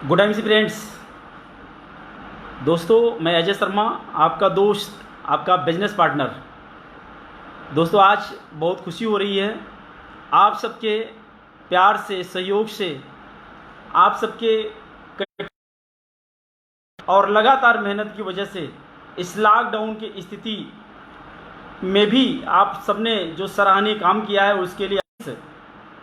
Good evening friends. दोस्तों, मैं अजय शर्मा, आपका दोस्त, आपका बिजनेस पार्टनर। दोस्तों, आज बहुत खुशी हो रही है आप सबके प्यार से, सहयोग से, आप सबके और लगातार मेहनत की वजह से इस लॉकडाउन की स्थिति में भी आप सबने जो सराहनीय काम किया है उसके लिए इस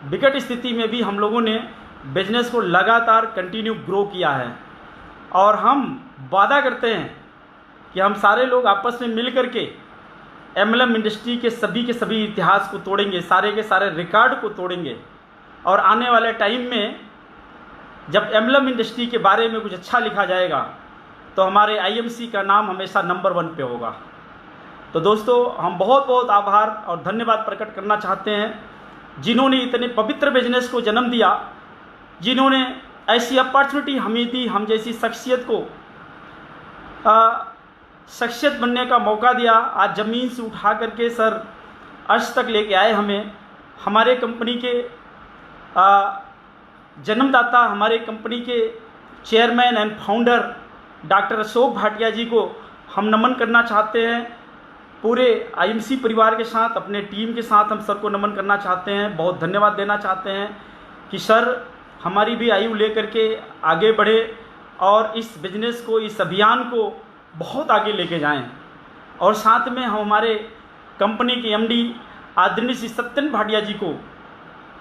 विकट स्थिति में भी हम लोगों ने बिजनेस को लगातार कंटिन्यू ग्रो किया है। और हम वादा करते हैं कि हम सारे लोग आपस में मिल कर के एमएलएम इंडस्ट्री के सभी इतिहास को तोड़ेंगे, सारे के सारे रिकॉर्ड को तोड़ेंगे। और आने वाले टाइम में जब एमएलएम इंडस्ट्री के बारे में कुछ अच्छा लिखा जाएगा तो हमारे आईएमसी का नाम हमेशा नंबर 1 पे होगा। तो दोस्तों, हम बहुत बहुत आभार और धन्यवाद प्रकट करना चाहते हैं जिन्होंने इतने पवित्र बिजनेस को जन्म दिया, जिन्होंने ऐसी अपॉर्चुनिटी हमें दी, हम जैसी शख्सियत को शख्सियत बनने का मौका दिया। आज ज़मीन से उठा करके सर अर्श तक लेके आए हमें। हमारे कंपनी के जन्मदाता, हमारे कंपनी के chairman and founder doctor Ashok Bhatia ji को हम नमन करना चाहते हैं। पूरे आईएमसी परिवार के साथ, अपने टीम के साथ हम सर को नमन करना चाहते हैं, बहुत धन्यवाद देना चाहते हैं कि सर हमारी भी आयु लेकर के आगे बढ़े और इस बिजनेस को, इस अभियान को बहुत आगे लेके जाएं। और साथ में हम हमारे कंपनी के एमडी आदरणीय श्री सत्यन भाटिया जी को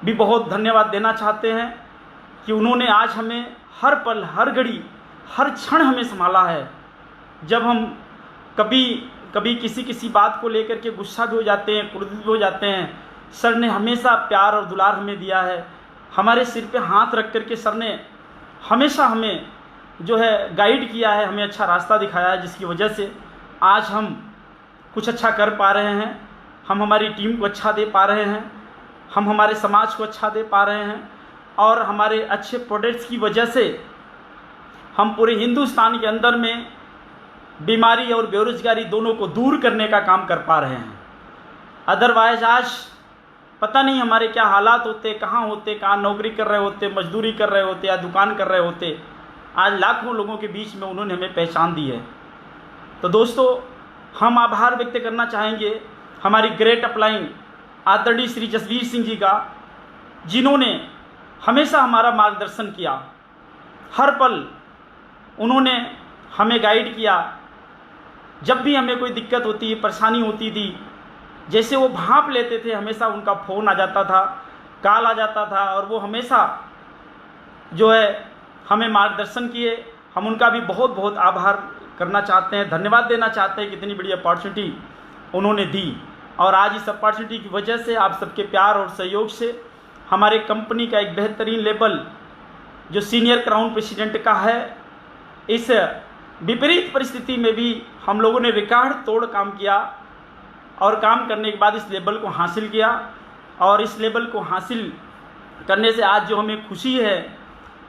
भी बहुत धन्यवाद देना चाहते हैं कि उन्होंने आज हमें हर पल, हर घड़ी, हर क्षण हमें संभाला है। जब हम कभी किसी बात को लेकर के गुस्सा भी हो जाते हैं, क्रोधित भी हो जाते हैं, सर ने हमेशा प्यार और दुलार हमें दिया है। हमारे सिर पे हाथ रख करके सर ने हमेशा हमें जो है गाइड किया है, हमें अच्छा रास्ता दिखाया है, जिसकी वजह से आज हम कुछ अच्छा कर पा रहे हैं। हम हमारी टीम को अच्छा दे पा रहे हैं, हम हमारे समाज को अच्छा दे पा रहे हैं और हमारे अच्छे प्रोडक्ट्स की वजह से हम पूरे हिंदुस्तान के अंदर में बीमारी और बेरोजगारी दोनों को दूर करने का काम कर पा रहे हैं। अदरवाइज आज पता नहीं हमारे क्या हालात होते, कहाँ नौकरी कर रहे होते, मजदूरी कर रहे होते या दुकान कर रहे होते। आज लाखों लोगों के बीच में उन्होंने हमें पहचान दी है। तो दोस्तों, हम आभार व्यक्त करना चाहेंगे हमारी ग्रेट अपलाइन आदरणीय श्री जसवीर सिंह जी का, जिन्होंने हमेशा हमारा मार्गदर्शन किया। हर पल उन्होंने हमें गाइड किया। जब भी हमें कोई दिक्कत होती, परेशानी होती थी, जैसे वो भांप लेते थे, हमेशा उनका फ़ोन आ जाता था, कॉल आ जाता था और वो हमेशा जो है हमें मार्गदर्शन किए। हम उनका भी बहुत बहुत आभार करना चाहते हैं, धन्यवाद देना चाहते हैं कि इतनी बड़ी अपॉर्चुनिटी उन्होंने दी। और आज इस अपॉर्चुनिटी की वजह से, आप सबके प्यार और सहयोग से, हमारे कंपनी का एक बेहतरीन लेवल जो सीनियर क्राउन प्रेसिडेंट का है, इस विपरीत परिस्थिति में भी हम लोगों ने रिकॉर्ड तोड़ काम किया और काम करने के बाद इस लेवल को हासिल किया। और इस लेवल को हासिल करने से आज जो हमें खुशी है,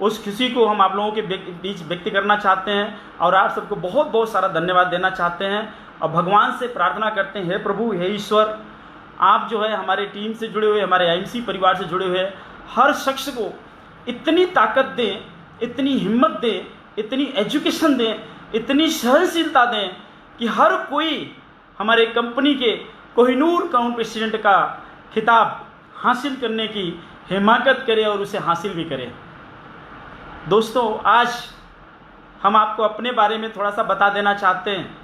उस खुशी को हम आप लोगों के बीच व्यक्त करना चाहते हैं और आप सबको बहुत बहुत सारा धन्यवाद देना चाहते हैं। और भगवान से प्रार्थना करते हैं, हे प्रभु, हे ईश्वर, आप जो है हमारे टीम से जुड़े हुए, हमारे आईएमसी परिवार से जुड़े हुए हर शख्स को इतनी ताकत दें, इतनी हिम्मत दें, इतनी एजुकेशन दें, इतनी सहनशीलता दें कि हर कोई हमारे कंपनी के कोहिनूर क्राउन प्रेसिडेंट का खिताब हासिल करने की हिम्मत करे और उसे हासिल भी करे। दोस्तों, आज हम आपको अपने बारे में थोड़ा सा बता देना चाहते हैं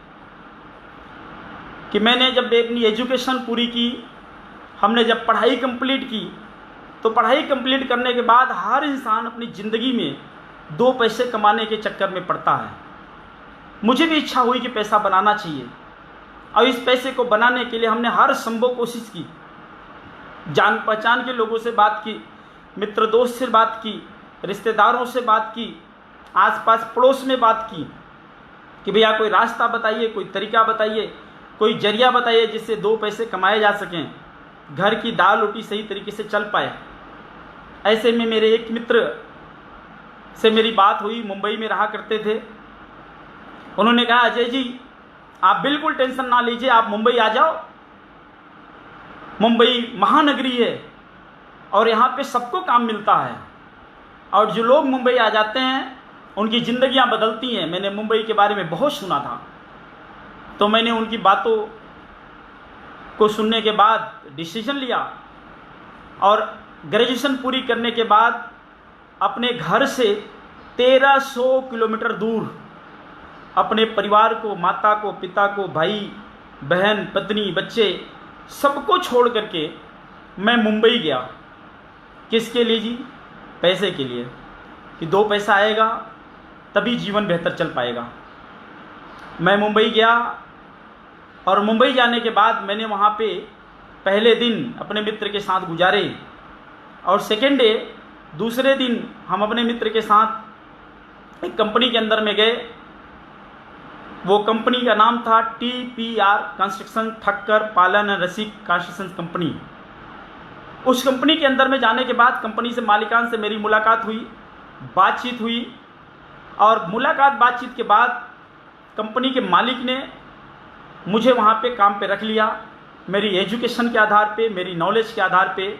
कि मैंने जब अपनी एजुकेशन पूरी की, हमने जब पढ़ाई कंप्लीट की, तो पढ़ाई कंप्लीट करने के बाद हर इंसान अपनी ज़िंदगी में 2 पैसे कमाने के चक्कर में पड़ता है। मुझे भी इच्छा हुई कि पैसा बनाना चाहिए और इस पैसे को बनाने के लिए हमने हर संभव कोशिश की। जान पहचान के लोगों से बात की, मित्र दोस्त से बात की, रिश्तेदारों से बात की, आसपास पड़ोस में बात की कि भैया कोई रास्ता बताइए, कोई तरीका बताइए, कोई जरिया बताइए जिससे 2 पैसे कमाए जा सकें, घर की दाल रोटी सही तरीके से चल पाए। ऐसे में मेरे एक मित्र से मेरी बात हुई, मुंबई में रहा करते थे। उन्होंने कहा, अजय जी, आप बिल्कुल टेंशन ना लीजिए, आप मुंबई आ जाओ। मुंबई महानगरी है और यहाँ पे सबको काम मिलता है और जो लोग मुंबई आ जाते हैं उनकी ज़िंदगियां बदलती हैं। मैंने मुंबई के बारे में बहुत सुना था, तो मैंने उनकी बातों को सुनने के बाद डिसीजन लिया और ग्रेजुएशन पूरी करने के बाद अपने घर से 1300 किलोमीटर दूर अपने परिवार को, माता को, पिता को, भाई बहन, पत्नी, बच्चे सबको छोड़ करके मैं मुंबई गया। किसके लिए जी? पैसे के लिए, कि 2 पैसा आएगा तभी जीवन बेहतर चल पाएगा। मैं मुंबई गया और मुंबई जाने के बाद मैंने वहाँ पे पहले दिन अपने मित्र के साथ गुजारे और सेकेंड डे, दूसरे दिन हम अपने मित्र के साथ एक कंपनी के अंदर में गए। वो कंपनी का नाम था TPR कंस्ट्रक्शन, ठक्कर पालन एंड रसिक कंस्ट्रक्शन कंपनी। उस कंपनी के अंदर में जाने के बाद कंपनी से मालिकान से मेरी मुलाकात हुई, बातचीत हुई और बातचीत के बाद कंपनी के मालिक ने मुझे वहाँ पे काम पे रख लिया। मेरी एजुकेशन के आधार पे, मेरी नॉलेज के आधार पे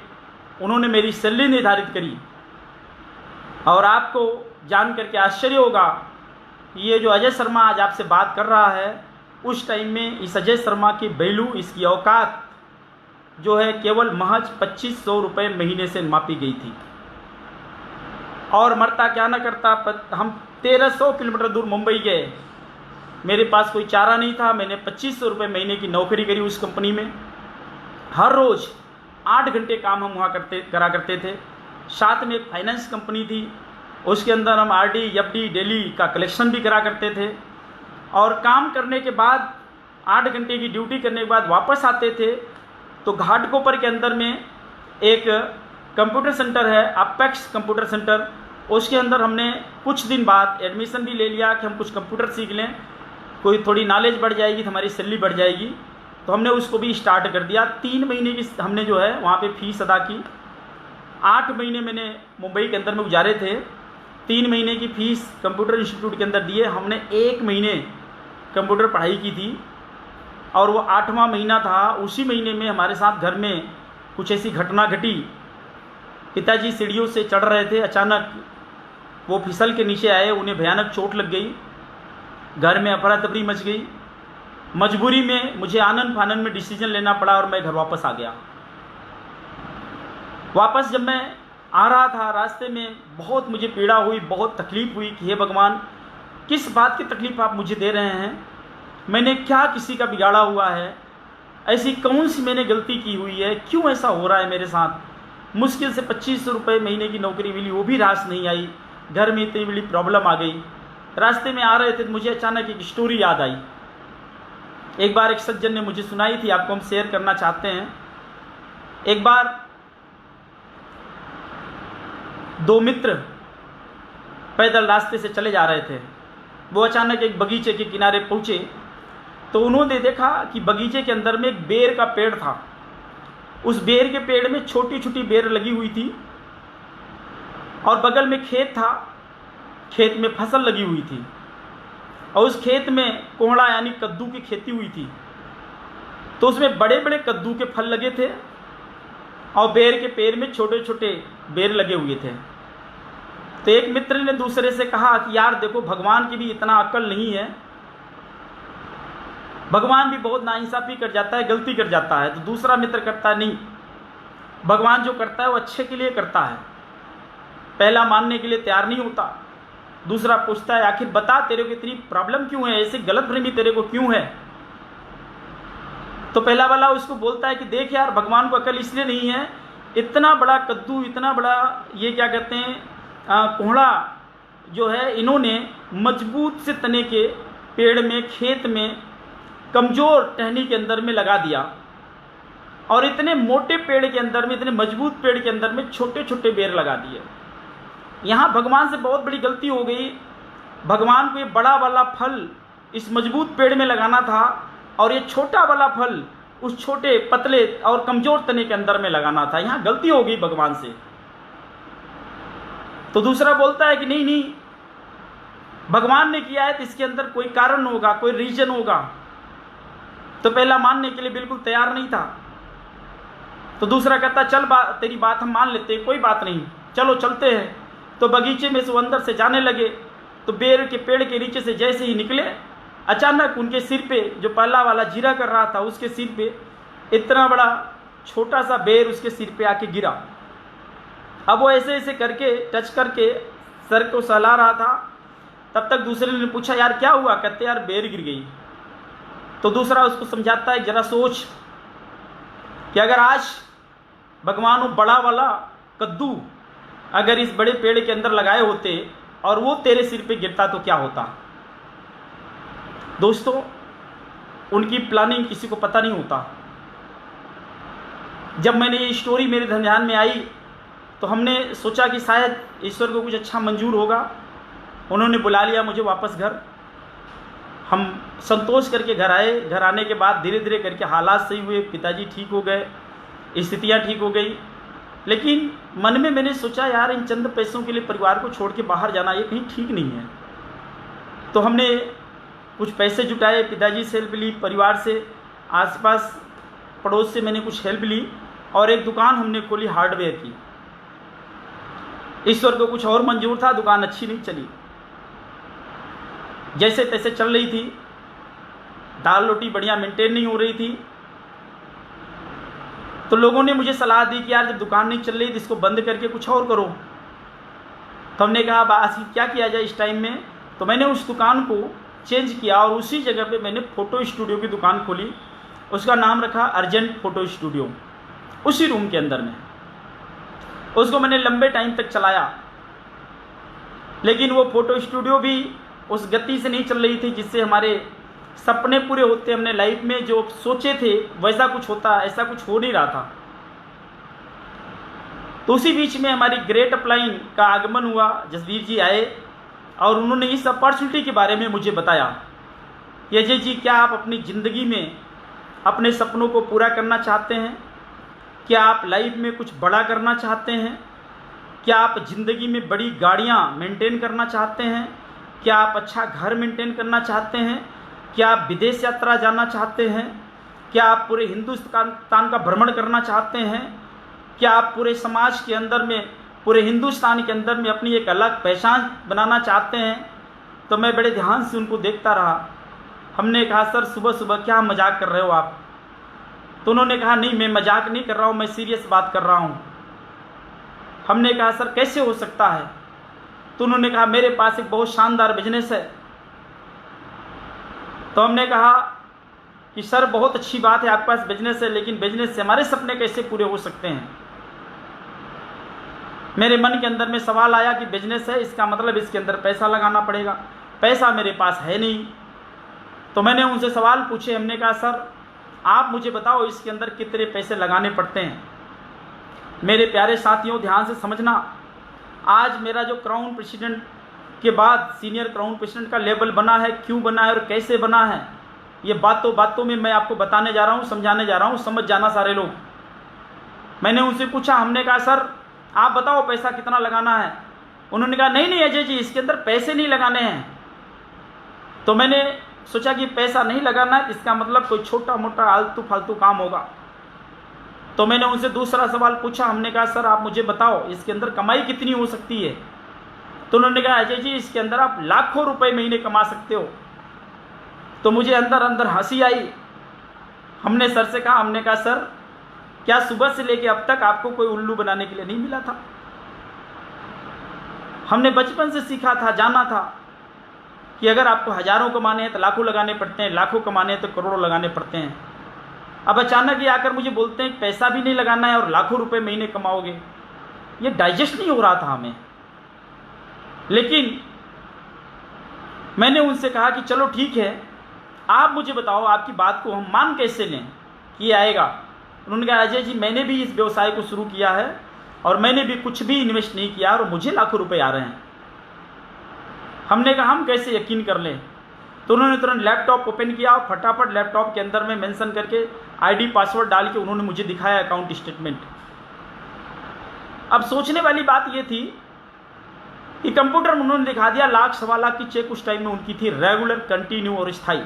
उन्होंने मेरी सैलरी निर्धारित करी। और आपको जान करके आश्चर्य होगा, ये जो अजय शर्मा आज आपसे बात कर रहा है, उस टाइम में इस अजय शर्मा की वैल्यू, इसकी औकात जो है केवल महज 2500 रुपये महीने से मापी गई थी। और मरता क्या ना करता, हम 1300 किलोमीटर दूर मुंबई गए। मेरे पास कोई चारा नहीं था। मैंने 2500 रुपये महीने की नौकरी करी उस कंपनी में। हर रोज़ 8 घंटे काम हम वहाँ करा करते थे। साथ में एक फाइनेंस कंपनी थी, उसके अंदर हम RD FD डेली का कलेक्शन भी करा करते थे। और काम करने के बाद 8 घंटे की ड्यूटी करने के बाद वापस आते थे तो घाटकोपर के अंदर में एक कंप्यूटर सेंटर है, अपेक्स कंप्यूटर सेंटर। उसके अंदर हमने कुछ दिन बाद एडमिशन भी ले लिया कि हम कुछ कंप्यूटर सीख लें, कोई थोड़ी नॉलेज बढ़ जाएगी तो हमारी सैलरी बढ़ जाएगी। तो हमने उसको भी स्टार्ट कर दिया। 3 महीने की हमने जो है वहाँ पे फीस अदा की। 8 महीने मैंने मुंबई के अंदर में गुजारे थे। 3 महीने की फ़ीस कंप्यूटर इंस्टीट्यूट के अंदर दिए। हमने 1 महीने कंप्यूटर पढ़ाई की थी और वो 8वां महीना था। उसी महीने में हमारे साथ घर में कुछ ऐसी घटना घटी। पिताजी सीढ़ियों से चढ़ रहे थे, अचानक वो फिसल के नीचे आए, उन्हें भयानक चोट लग गई। घर में अफरा तफरी मच गई। मजबूरी में मुझे आनन फानन में डिसीजन लेना पड़ा और मैं घर वापस आ गया। वापस जब मैं आ रहा था, रास्ते में बहुत मुझे पीड़ा हुई, बहुत तकलीफ़ हुई कि हे भगवान, किस बात की तकलीफ़ आप मुझे दे रहे हैं? मैंने क्या किसी का बिगाड़ा हुआ है? ऐसी कौन सी मैंने गलती की हुई है? क्यों ऐसा हो रहा है मेरे साथ? मुश्किल से 2500 रुपये महीने की नौकरी मिली, वो भी रास नहीं आई। घर में इतनी बड़ी प्रॉब्लम आ गई। रास्ते में आ रहे थे तो मुझे अचानक एक स्टोरी याद आई। एक बार एक सज्जन ने मुझे सुनाई थी, आपको हम शेयर करना चाहते हैं। एक बार 2 मित्र पैदल रास्ते से चले जा रहे थे। वो अचानक एक बगीचे के किनारे पहुँचे तो उन्होंने देखा कि बगीचे के अंदर में एक बेर का पेड़ था। उस बेर के पेड़ में छोटी छोटी बेर लगी हुई थी और बगल में खेत था, खेत में फसल लगी हुई थी और उस खेत में कोहड़ा यानी कद्दू की खेती हुई थी। तो उसमें बड़े बड़े कद्दू के फल लगे थे और बेर के पेड़ में छोटे छोटे बेर लगे हुए थे। तो एक मित्र ने दूसरे से कहा कि यार देखो, भगवान की भी इतना अक्ल नहीं है, भगवान भी बहुत नाइंसाफ़ी कर जाता है, गलती कर जाता है। तो दूसरा मित्र करता है, नहीं, भगवान जो करता है वो अच्छे के लिए करता है। पहला मानने के लिए तैयार नहीं होता। दूसरा पूछता है, आखिर बता तेरे को इतनी प्रॉब्लम क्यों है, ऐसी गलतफहमी तेरे को क्यों है? तो पहला वाला उसको बोलता है कि देख यार, भगवान को अकल इसलिए नहीं है, इतना बड़ा कद्दू, इतना बड़ा ये क्या कहते हैं कोहड़ा जो है, इन्होंने मजबूत से तने के पेड़ में, खेत में, कमज़ोर टहनी के अंदर में लगा दिया और इतने मोटे पेड़ के अंदर में, इतने मजबूत पेड़ के अंदर में छोटे छोटे बेर लगा दिए। यहाँ भगवान से बहुत बड़ी गलती हो गई। भगवान को ये बड़ा वाला फल इस मजबूत पेड़ में लगाना था और ये छोटा वाला फल उस छोटे पतले और कमज़ोर तने के अंदर में लगाना था। यहाँ गलती हो गई भगवान से। तो दूसरा बोलता है कि नहीं नहीं, भगवान ने किया है तो इसके अंदर कोई कारण होगा, कोई रीजन होगा। तो पहला मानने के लिए बिल्कुल तैयार नहीं था। तो दूसरा कहता चल तेरी बात हम मान लेते हैं, कोई बात नहीं, चलो चलते हैं। तो बगीचे में से वो अंदर से जाने लगे तो बेर के पेड़ के नीचे से जैसे ही निकले, अचानक उनके सिर पे, जो पल्ला वाला जीरा कर रहा था उसके सिर पे इतना बड़ा छोटा सा बेर उसके सिर पे आके गिरा। अब वो ऐसे ऐसे करके टच करके सर को सहला रहा था। तब तक दूसरे ने पूछा, यार क्या हुआ? कहते यार बेर गिर गई। तो दूसरा उसको समझाता है, जरा सोच कि अगर आज भगवान वो बड़ा वाला कद्दू अगर इस बड़े पेड़ के अंदर लगाए होते और वो तेरे सिर पे गिरता तो क्या होता। दोस्तों, उनकी प्लानिंग किसी को पता नहीं होता। जब मैंने ये स्टोरी मेरे ध्यान में आई तो हमने सोचा कि शायद ईश्वर को कुछ अच्छा मंजूर होगा। उन्होंने बुला लिया मुझे वापस घर। हम संतोष करके घर आए। घर आने के बाद धीरे धीरे करके हालात सही हुए, पिताजी ठीक हो गए, स्थितियाँ ठीक हो गई। लेकिन मन में मैंने सोचा, यार इन चंद पैसों के लिए परिवार को छोड़ के बाहर जाना ये कहीं ठीक नहीं है। तो हमने कुछ पैसे जुटाए, पिताजी से हेल्प ली, परिवार से, आसपास पड़ोस से मैंने कुछ हेल्प ली और एक दुकान हमने खोली हार्डवेयर की। ईश्वर को कुछ और मंजूर था, दुकान अच्छी नहीं चली, जैसे तैसे चल रही थी, दाल रोटी बढ़िया मेंटेन नहीं हो रही थी। तो लोगों ने मुझे सलाह दी कि यार जब दुकान नहीं चल रही तो इसको बंद करके कुछ और करो। तो हमने कहा बस क्या किया जाए इस टाइम में। तो मैंने उस दुकान को चेंज किया और उसी जगह पे मैंने फ़ोटो स्टूडियो की दुकान खोली। उसका नाम रखा अर्जेंट फ़ोटो स्टूडियो। उसी रूम के अंदर में उसको मैंने लंबे टाइम तक चलाया। लेकिन वो फ़ोटो स्टूडियो भी उस गति से नहीं चल रही थी जिससे हमारे सपने पूरे होते। हमने लाइफ में जो सोचे थे वैसा कुछ होता, ऐसा कुछ हो नहीं रहा था। तो उसी बीच में हमारी ग्रेट अपलाइन का आगमन हुआ। जसवीर जी आए और उन्होंने इस अपॉर्चुनिटी के बारे में मुझे बताया कि अजय जी, क्या आप अपनी ज़िंदगी में अपने सपनों को पूरा करना चाहते हैं? क्या आप लाइफ में कुछ बड़ा करना चाहते हैं? क्या आप ज़िंदगी में बड़ी गाड़ियाँ मेंटेन करना चाहते हैं? क्या आप अच्छा घर मेंटेन करना चाहते हैं? क्या आप विदेश यात्रा जाना चाहते हैं? क्या आप पूरे हिंदुस्तान का भ्रमण करना चाहते हैं? क्या आप पूरे समाज के अंदर में, पूरे हिंदुस्तान के अंदर में अपनी एक अलग पहचान बनाना चाहते हैं? तो मैं बड़े ध्यान से उनको देखता रहा। हमने कहा, सर सुबह सुबह क्या मजाक कर रहे हो आप? तो उन्होंने कहा, नहीं मैं मजाक नहीं कर रहा हूँ, मैं सीरियस बात कर रहा हूँ। हमने कहा, सर कैसे हो सकता है? तो उन्होंने कहा, मेरे पास एक बहुत शानदार बिजनेस है। तो हमने कहा कि सर बहुत अच्छी बात है आपके पास बिजनेस है, लेकिन बिजनेस से हमारे सपने कैसे पूरे हो सकते हैं? मेरे मन के अंदर में सवाल आया कि बिजनेस है, इसका मतलब इसके अंदर पैसा लगाना पड़ेगा। पैसा मेरे पास है नहीं। तो मैंने उनसे सवाल पूछे। हमने कहा, सर आप मुझे बताओ इसके अंदर कितने पैसे लगाने पड़ते हैं? मेरे प्यारे साथियों, ध्यान से समझना, आज मेरा जो क्राउन प्रेसिडेंट के बाद सीनियर क्राउन प्रेसिडेंट का लेवल बना है, क्यों बना है और कैसे बना है, ये बातों बातों में मैं आपको बताने जा रहा हूँ, समझाने जा रहा हूँ, समझ जाना सारे लोग। मैंने उनसे पूछा, हमने कहा सर आप बताओ पैसा कितना लगाना है? उन्होंने कहा, नहीं नहीं अजय जी, इसके अंदर पैसे नहीं लगाने हैं। तो मैंने सोचा कि पैसा नहीं लगाना है, इसका मतलब कोई छोटा मोटा आलतू फालतू काम होगा। तो मैंने उनसे दूसरा सवाल पूछा। हमने कहा, सर आप मुझे बताओ इसके अंदर कमाई कितनी हो सकती है? तो उन्होंने कहा, अजय जी इसके अंदर आप लाखों रुपए महीने कमा सकते हो। तो मुझे अंदर अंदर हंसी आई। हमने सर से कहा, हमने कहा सर क्या सुबह से लेके अब तक आपको कोई उल्लू बनाने के लिए नहीं मिला था? हमने बचपन से सीखा था, जाना था कि अगर आपको हजारों कमाने हैं तो लाखों लगाने पड़ते हैं, लाखों कमाने हैं तो करोड़ों लगाने पड़ते हैं। अब अचानक ये आकर मुझे बोलते हैं पैसा भी नहीं लगाना है और लाखों रुपए महीने कमाओगे। ये डाइजेस्ट नहीं हो रहा था हमें। लेकिन मैंने उनसे कहा कि चलो ठीक है, आप मुझे बताओ आपकी बात को हम मान कैसे लें कि ये आएगा। उन्होंने कहा, अजय जी मैंने भी इस व्यवसाय को शुरू किया है और मैंने भी कुछ भी इन्वेस्ट नहीं किया और मुझे लाखों रुपए आ रहे हैं। हमने कहा, हम कैसे यकीन कर लें? तो उन्होंने तुरंत लैपटॉप ओपन किया और फटाफट लैपटॉप के अंदर में मेंशन करके आईडी पासवर्ड डाल के उन्होंने मुझे दिखाया अकाउंट स्टेटमेंट। अब सोचने वाली बात ये थी कि कंप्यूटर में उन्होंने दिखा दिया लाख सवा लाख की चेक उस टाइम में उनकी थी, रेगुलर, कंटिन्यू और स्थायी।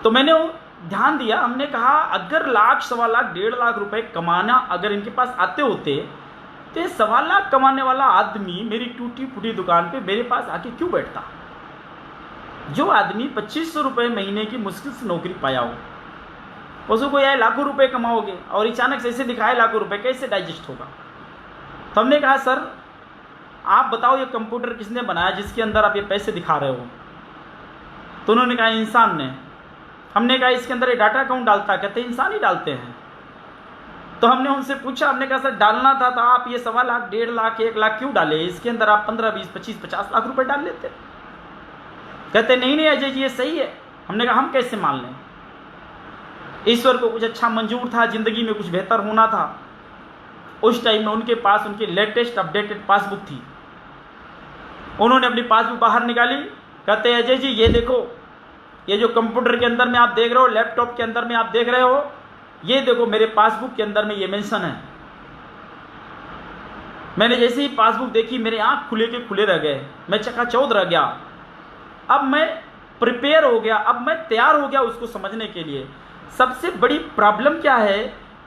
तो मैंने ध्यान दिया, हमने कहा अगर लाख सवा लाख 1.5 लाख रुपए कमाना अगर इनके पास आते होते तो ये 1.25 लाख कमाने वाला आदमी मेरी टूटी फूटी दुकान पे मेरे पास आके क्यों बैठता? जो आदमी 2500 रुपये महीने की मुश्किल से नौकरी पाया हो, उसको यार लाखों रुपए कमाओगे और अचानक से ऐसे दिखाए लाखों रुपए, कैसे डाइजेस्ट होगा? तो हमने कहा सर आप बताओ ये कंप्यूटर किसने बनाया जिसके अंदर आप ये पैसे दिखा रहे हो? तो उन्होंने कहा इंसान ने। हमने कहा इसके अंदर ये डाटा कौन डालता है? कहते इंसान ही डालते हैं। तो हमने उनसे पूछा, हमने कहा सर डालना था तो आप ये 1.25 लाख 1.5 लाख 1 लाख क्यों डाले? इसके अंदर आप 15 20 25 50 लाख रुपए डाल लेते। कहते नहीं अजय जी ये सही है। हमने कहा हम कैसे मान लें? ईश्वर को कुछ अच्छा मंजूर था, जिंदगी में कुछ बेहतर होना था। उस टाइम में उनके पास उनकी लेटेस्ट अपडेटेड पासबुक थी। उन्होंने अपनी पासबुक बाहर निकाली, कहते अजय जी ये देखो, ये जो कंप्यूटर के अंदर में आप देख रहे हो, लैपटॉप के अंदर में आप देख रहे हो, ये देखो मेरे पासबुक के अंदर में ये मेंशन है। मैंने जैसे ही पासबुक देखी मेरे आंख खुले के खुले रह गए, मैं चकाचौंध रह गया। अब मैं प्रिपेयर हो गया, अब मैं तैयार हो गया उसको समझने के लिए। सबसे बड़ी प्रॉब्लम क्या है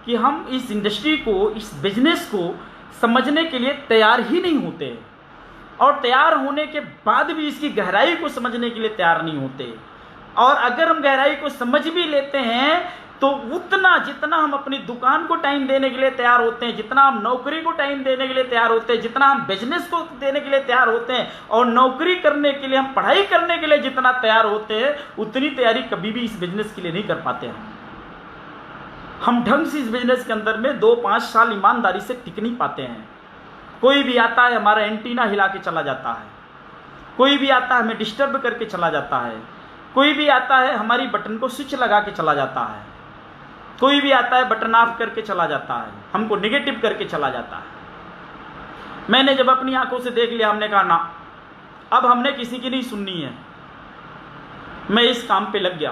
कि हम इस इंडस्ट्री को, इस बिजनेस को समझने के लिए तैयार ही नहीं होते, और तैयार होने के बाद भी इसकी गहराई को समझने के लिए तैयार नहीं होते। और अगर हम गहराई को समझ भी लेते हैं तो उतना जितना हम अपनी दुकान को टाइम देने के लिए तैयार होते हैं, जितना हम नौकरी को टाइम देने के लिए तैयार होते हैं, जितना हम बिजनेस को देने के लिए तैयार होते हैं, और नौकरी करने के लिए, हम पढ़ाई करने के लिए जितना तैयार होते हैं, उतनी तैयारी कभी भी इस बिजनेस के लिए नहीं कर पाते हैं। हम ढंग से इस बिजनेस के अंदर में 2-5 साल ईमानदारी से टिक नहीं पाते हैं। कोई भी आता है हमारा एंटीना हिला के चला जाता है, कोई भी आता है हमें डिस्टर्ब करके चला जाता है, कोई भी आता है हमारी बटन को स्विच लगा के चला जाता है, कोई भी आता है बटन ऑफ करके चला जाता है, हमको नेगेटिव करके चला जाता है। मैंने जब अपनी आंखों से देख लिया, हमने कहा ना, अब हमने किसी की नहीं सुननी है। मैं इस काम पे लग गया।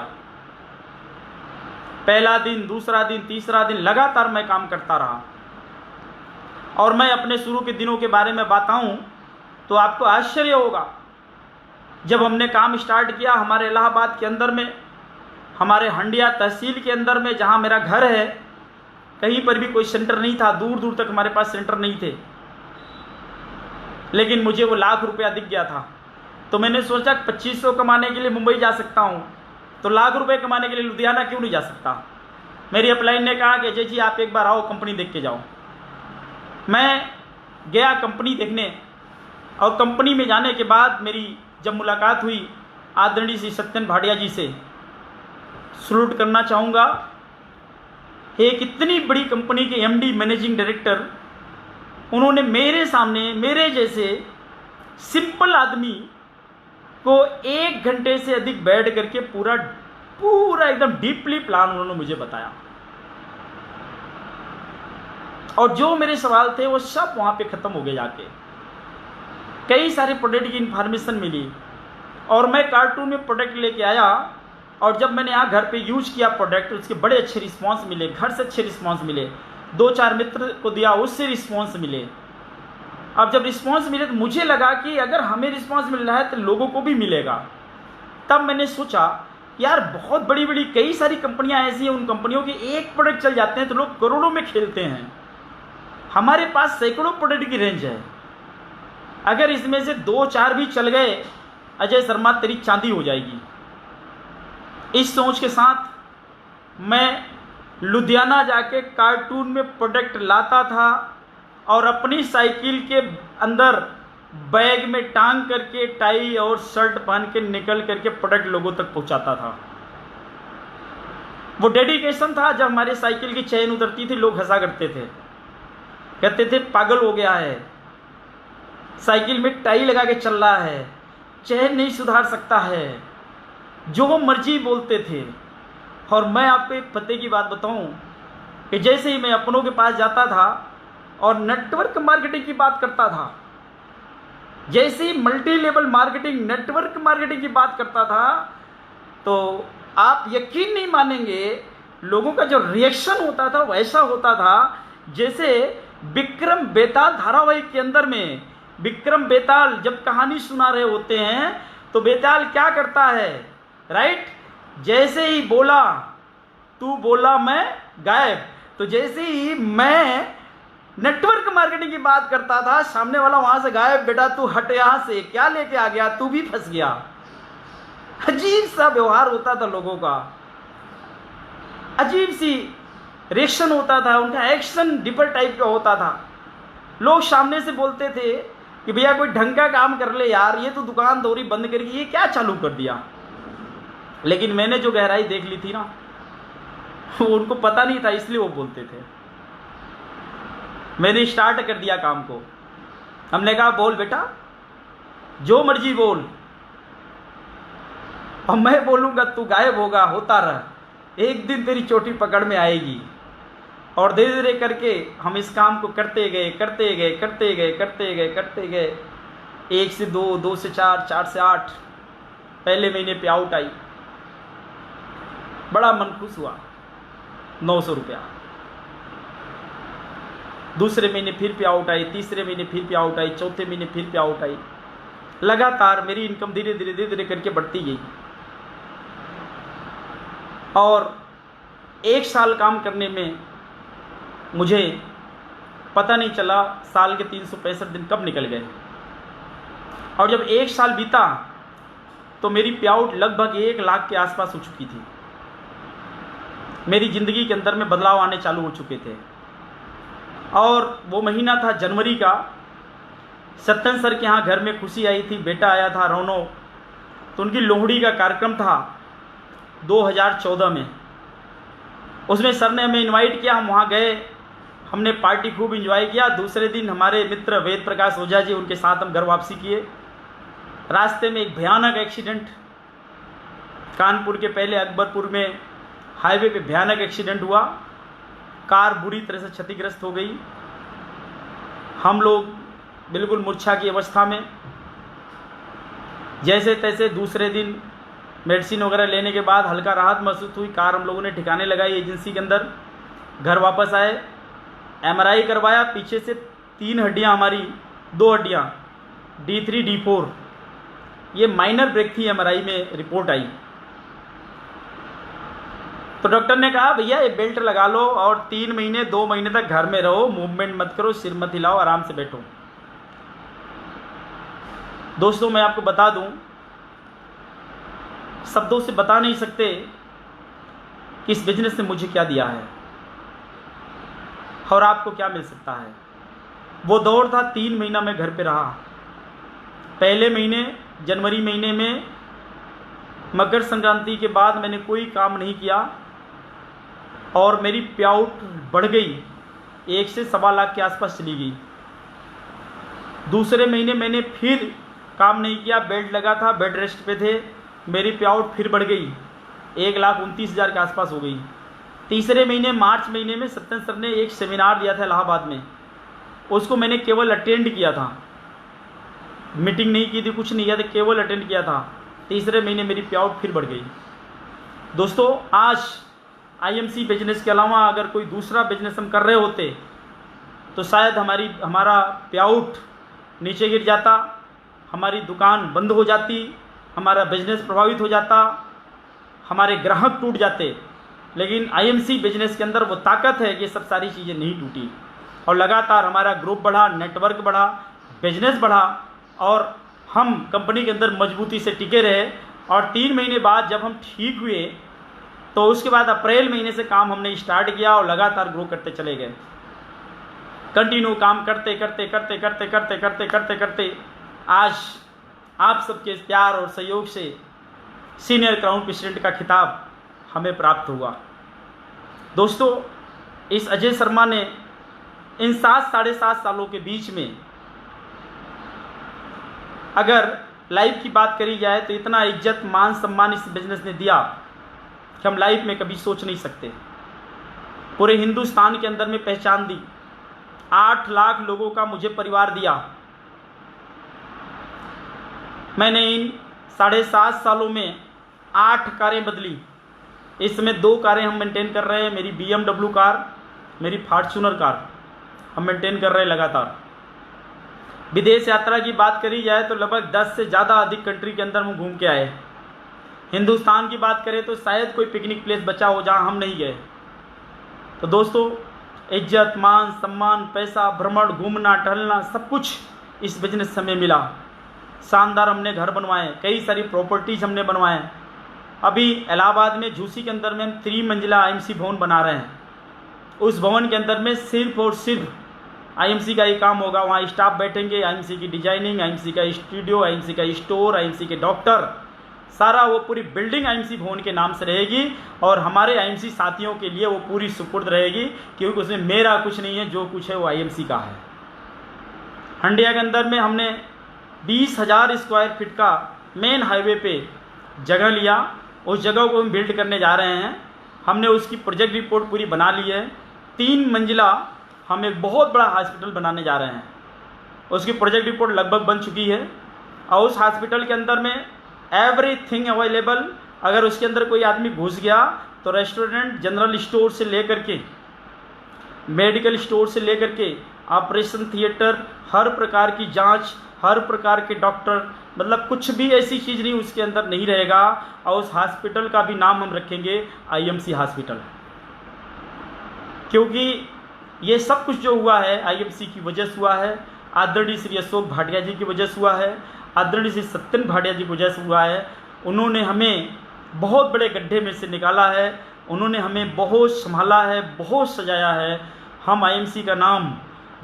पहला दिन, दूसरा दिन, तीसरा दिन लगातार मैं काम करता रहा। और मैं अपने शुरू के दिनों के बारे में बताऊं तो आपको आश्चर्य होगा। जब हमने काम स्टार्ट किया हमारे इलाहाबाद के अंदर में, हमारे हंडिया तहसील के अंदर में जहां मेरा घर है, कहीं पर भी कोई सेंटर नहीं था, दूर दूर तक हमारे पास सेंटर नहीं थे। लेकिन मुझे वो लाख रुपया दिख गया था। तो मैंने सोचा 2500 कमाने के लिए मुंबई जा सकता हूँ, तो लाख रुपए कमाने के लिए लुधियाना क्यों नहीं जा सकता? मेरी अपलाइन ने कहा कि अजय जी आप एक बार आओ, कंपनी देख के जाओ। मैं गया कंपनी देखने, और कंपनी में जाने के बाद मेरी जब मुलाकात हुई आदरणीय श्री सत्यन भाटिया जी से, सलूट करना चाहूँगा। एक इतनी बड़ी कंपनी के एमडी, मैनेजिंग डायरेक्टर, उन्होंने मेरे सामने मेरे जैसे सिंपल आदमी को 1 घंटे से अधिक बैठ करके पूरा एकदम डीपली प्लान उन्होंने मुझे बताया। और जो मेरे सवाल थे वो सब वहाँ पे ख़त्म हो गए जाके। कई सारे प्रोडक्ट की इन्फॉर्मेशन मिली, और मैं कार्टून में प्रोडक्ट लेके आया, और जब मैंने यहाँ घर पे यूज़ किया प्रोडक्ट, उसके बड़े अच्छे रिस्पांस मिले, घर से अच्छे रिस्पांस मिले, 2-4 मित्र को दिया, उससे रिस्पांस मिले। अब जब रिस्पांस मिले तो मुझे लगा कि अगर हमें रिस्पांस मिल रहा है तो लोगों को भी मिलेगा। तब मैंने सोचा यार बहुत बड़ी बड़ी कई सारी कंपनियां ऐसी हैं, उन कंपनियों के एक प्रोडक्ट चल जाते हैं तो लोग करोड़ों में खेलते हैं। हमारे पास सैकड़ों प्रोडक्ट की रेंज है, अगर इसमें से 2-4 भी चल गए अजय शर्मा तेरी चांदी हो जाएगी। इस सोच के साथ मैं लुधियाना जाके कार्टून में प्रोडक्ट लाता था, और अपनी साइकिल के अंदर बैग में टांग करके टाई और शर्ट पहन के निकल करके प्रोडक्ट लोगों तक पहुंचाता था। वो डेडिकेशन था। जब हमारी साइकिल की चेन उतरती थी लोग हंसा करते थे, कहते थे पागल हो गया है, साइकिल में टाई लगा के चल रहा है, चेन नहीं सुधार सकता है, जो मर्जी बोलते थे। और मैं आपको एक पते की बात बताऊं कि जैसे ही मैं अपनों के पास जाता था और नेटवर्क मार्केटिंग की बात करता था, जैसे ही multi level marketing, network marketing की बात करता था, तो आप यकीन नहीं मानेंगे लोगों का जो रिएक्शन होता था वैसा होता था जैसे विक्रम बेताल धारावाहिक के अंदर में विक्रम बेताल जब कहानी सुना रहे होते हैं तो बेताल क्या करता है, राइट? जैसे ही बोला तू बोला मैं गायब। तो जैसे ही मैं नेटवर्क मार्केटिंग की बात करता था, सामने वाला वहां से गायब, बेटा तू हट यहां से, क्या लेके आ गया, तू भी फंस गया। अजीब सा व्यवहार होता था लोगों का, अजीब सी रिएक्शन होता था, उनका एक्शन डिपर टाइप का होता था। लोग सामने से बोलते थे कि भैया कोई ढंग का काम कर ले यार, ये तो दुकान दौरी बंद करके ये क्या चालू कर दिया। लेकिन मैंने जो गहराई देख ली थी ना, वो उनको पता नहीं था, इसलिए वो बोलते थे। मैंने स्टार्ट कर दिया काम को। हमने कहा बोल बेटा, जो मर्जी बोल, और मैं बोलूंगा तू गायब होगा, होता रह, एक दिन तेरी चोटी पकड़ में आएगी। और धीरे धीरे करके हम इस काम को करते गए करते गए करते गए करते गए करते गए। 1 से 2, 2 से 4, 4 से 8, पहले महीने पे आउट आई, बड़ा मन खुश हुआ, 900 रुपया। दूसरे महीने फिर पे आउट आई, तीसरे महीने फिर पे आउट आई, चौथे महीने फिर पे आउट आई। लगातार मेरी इनकम धीरे धीरे धीरे धीरे करके बढ़ती गई। और 1 साल काम करने में मुझे पता नहीं चला साल के 365 दिन कब निकल गए। और जब 1 साल बीता तो मेरी पे आउट लगभग 1 लाख के आसपास हो चुकी थी। मेरी ज़िंदगी के अंदर में बदलाव आने चालू हो चुके थे। और वो महीना था जनवरी का। सत्यन सर के यहाँ घर में खुशी आई थी, बेटा आया था रोनो, तो उनकी लोहड़ी का कार्यक्रम था 2014 में। उसमें सर ने हमें इनवाइट किया, हम वहाँ गए, हमने पार्टी खूब एंजॉय किया। दूसरे दिन हमारे मित्र वेद प्रकाश ओझा जी, उनके साथ हम घर वापसी किए। रास्ते में एक भयानक एक्सीडेंट, कानपुर के पहले अकबरपुर में हाईवे पे भयानक एक्सीडेंट हुआ। कार बुरी तरह से क्षतिग्रस्त हो गई। हम लोग बिल्कुल मूर्छा की अवस्था में। जैसे तैसे दूसरे दिन मेडिसिन वगैरह लेने के बाद हल्का राहत महसूस हुई। कार हम लोगों ने ठिकाने लगाई एजेंसी के अंदर। घर वापस आए, MRI करवाया। पीछे से 3 हड्डियाँ हमारी, 2 हड्डियाँ D3 D4, ये माइनर ब्रेक थी। MRI में रिपोर्ट आई तो डॉक्टर ने कहा भैया ये बेल्ट लगा लो और 3 महीने 2 महीने तक घर में रहो, मूवमेंट मत करो, सिर मत हिलाओ, आराम से बैठो। दोस्तों मैं आपको बता दूं, शब्दों से बता नहीं सकते कि इस बिजनेस ने मुझे क्या दिया है और आपको क्या मिल सकता है। वो दौर था, 3 महीना मैं घर पे रहा। पहले महीने जनवरी महीने में मकर संक्रांति के बाद मैंने कोई काम नहीं किया और मेरी पे आउट बढ़ गई, 1 से 1.25 लाख के आसपास चली गई। दूसरे महीने मैंने फिर काम नहीं किया, बेल्ट लगा था, बेड रेस्ट पे थे, मेरी पे आउट फिर बढ़ गई, 1,29,000 के आसपास हो गई। तीसरे महीने मार्च महीने में सत्यन सर ने एक सेमिनार दिया था इलाहाबाद में, उसको मैंने केवल अटेंड किया था, मीटिंग नहीं की थी, कुछ नहीं किया था, केवल अटेंड किया था। तीसरे महीने मेरी पे आउट फिर बढ़ गई। दोस्तों आज IMC बिजनेस के अलावा अगर कोई दूसरा बिजनेस हम कर रहे होते तो शायद हमारा पे आउट नीचे गिर जाता, हमारी दुकान बंद हो जाती, हमारा बिजनेस प्रभावित हो जाता, हमारे ग्राहक टूट जाते। लेकिन IMC बिजनेस के अंदर वो ताकत है कि सब सारी चीज़ें नहीं टूटी और लगातार हमारा ग्रुप बढ़ा, नेटवर्क बढ़ा, बिजनेस बढ़ा और हम कंपनी के अंदर मजबूती से टिके रहे। और 3 महीने बाद जब हम ठीक हुए तो उसके बाद अप्रैल महीने से काम हमने स्टार्ट किया और लगातार ग्रो करते चले गए। कंटिन्यू काम करते करते करते करते करते करते करते करते आज आप सबके प्यार और सहयोग से सीनियर क्राउन प्रेसिडेंट का खिताब हमें प्राप्त हुआ। दोस्तों इस अजय शर्मा ने इन 7-7.5 सालों के बीच में अगर लाइफ की बात करी जाए तो इतना इज्जत मान सम्मान इस बिजनेस ने दिया कि हम लाइफ में कभी सोच नहीं सकते। पूरे हिंदुस्तान के अंदर में पहचान दी, 8 लाख लोगों का मुझे परिवार दिया। मैंने इन 7.5 सालों में 8 कारें बदली। इस समय 2 कारें हम मेंटेन कर रहे हैं, मेरी BMW कार, मेरी फॉर्च्यूनर कार हम मेंटेन कर रहे हैं लगातार। विदेश यात्रा की बात करी जाए तो लगभग 10 से ज़्यादा अधिक कंट्री के अंदर हम घूम के आए। हिंदुस्तान की बात करें तो शायद कोई पिकनिक प्लेस बचा हो जहां हम नहीं गए। तो दोस्तों इज्जत, मान सम्मान, पैसा, भ्रमण, घूमना टहलना, सब कुछ इस बिजनेस से हमें मिला। शानदार हमने घर बनवाए, कई सारी प्रॉपर्टीज हमने बनवाए। अभी इलाहाबाद में झूसी के अंदर में हम 3 मंजिला आईएमसी भवन बना रहे हैं। उस भवन के अंदर में सिर्फ और सिर्फ आईएमसी का ही काम होगा। वहाँ स्टाफ बैठेंगे, आईएमसी की डिजाइनिंग, आईएमसी का स्टूडियो, आईएमसी का स्टोर, आईएमसी के डॉक्टर, सारा वो पूरी बिल्डिंग आईएमसी भवन के नाम से रहेगी और हमारे आईएमसी साथियों के लिए वो पूरी सुपुर्द रहेगी, क्योंकि उसमें मेरा कुछ नहीं है, जो कुछ है वो आईएमसी का है। हंडिया के अंदर में हमने 20,000 स्क्वायर फीट का मेन हाईवे पे जगह लिया। उस जगह को हम बिल्ड करने जा रहे हैं। हमने उसकी प्रोजेक्ट रिपोर्ट पूरी बना ली है। 3 मंजिला हम एक बहुत बड़ा हॉस्पिटल बनाने जा रहे हैं। उसकी प्रोजेक्ट रिपोर्ट लगभग बन चुकी है और उस हॉस्पिटल के अंदर में एवरीथिंग अवेलेबल। अगर उसके अंदर कोई आदमी घुस गया तो रेस्टोरेंट, जनरल स्टोर से लेकर के मेडिकल स्टोर से लेकर के ऑपरेशन थिएटर, हर प्रकार की जांच, हर प्रकार के डॉक्टर, मतलब कुछ भी ऐसी चीज़ नहीं उसके अंदर नहीं रहेगा। और उस हॉस्पिटल का भी नाम हम रखेंगे आईएमसी हॉस्पिटल, क्योंकि ये सब कुछ जो हुआ है आईएमसी की वजह से हुआ है। आदरणीय श्री अशोक भाटिया जी की वजह से हुआ है, आदरणीय श्री सत्येंद्र भाटिया जी की वजह से हुआ है। उन्होंने हमें बहुत बड़े गड्ढे में से निकाला है, उन्होंने हमें बहुत संभाला है, बहुत सजाया है। हम आईएमसी का नाम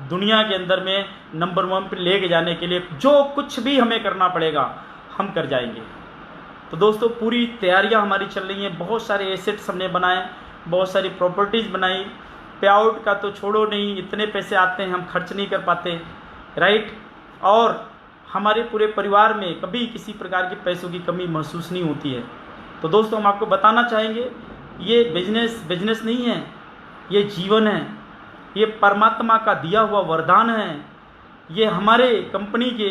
दुनिया के अंदर में नंबर 1 पे लेके जाने के लिए जो कुछ भी हमें करना पड़ेगा हम कर जाएंगे। तो दोस्तों, पूरी तैयारियां हमारी चल रही हैं। बहुत सारे एसेट्स हमने बनाए, बहुत सारी प्रॉपर्टीज़ बनाई। पे आउट का तो छोड़ो नहीं, इतने पैसे आते हैं हम खर्च नहीं कर पाते, राइट। और हमारे पूरे परिवार में कभी किसी प्रकार के पैसों की कमी महसूस नहीं होती है। तो दोस्तों, हम आपको बताना चाहेंगे, ये बिजनेस नहीं है, ये जीवन है, ये परमात्मा का दिया हुआ वरदान है। ये हमारे कंपनी के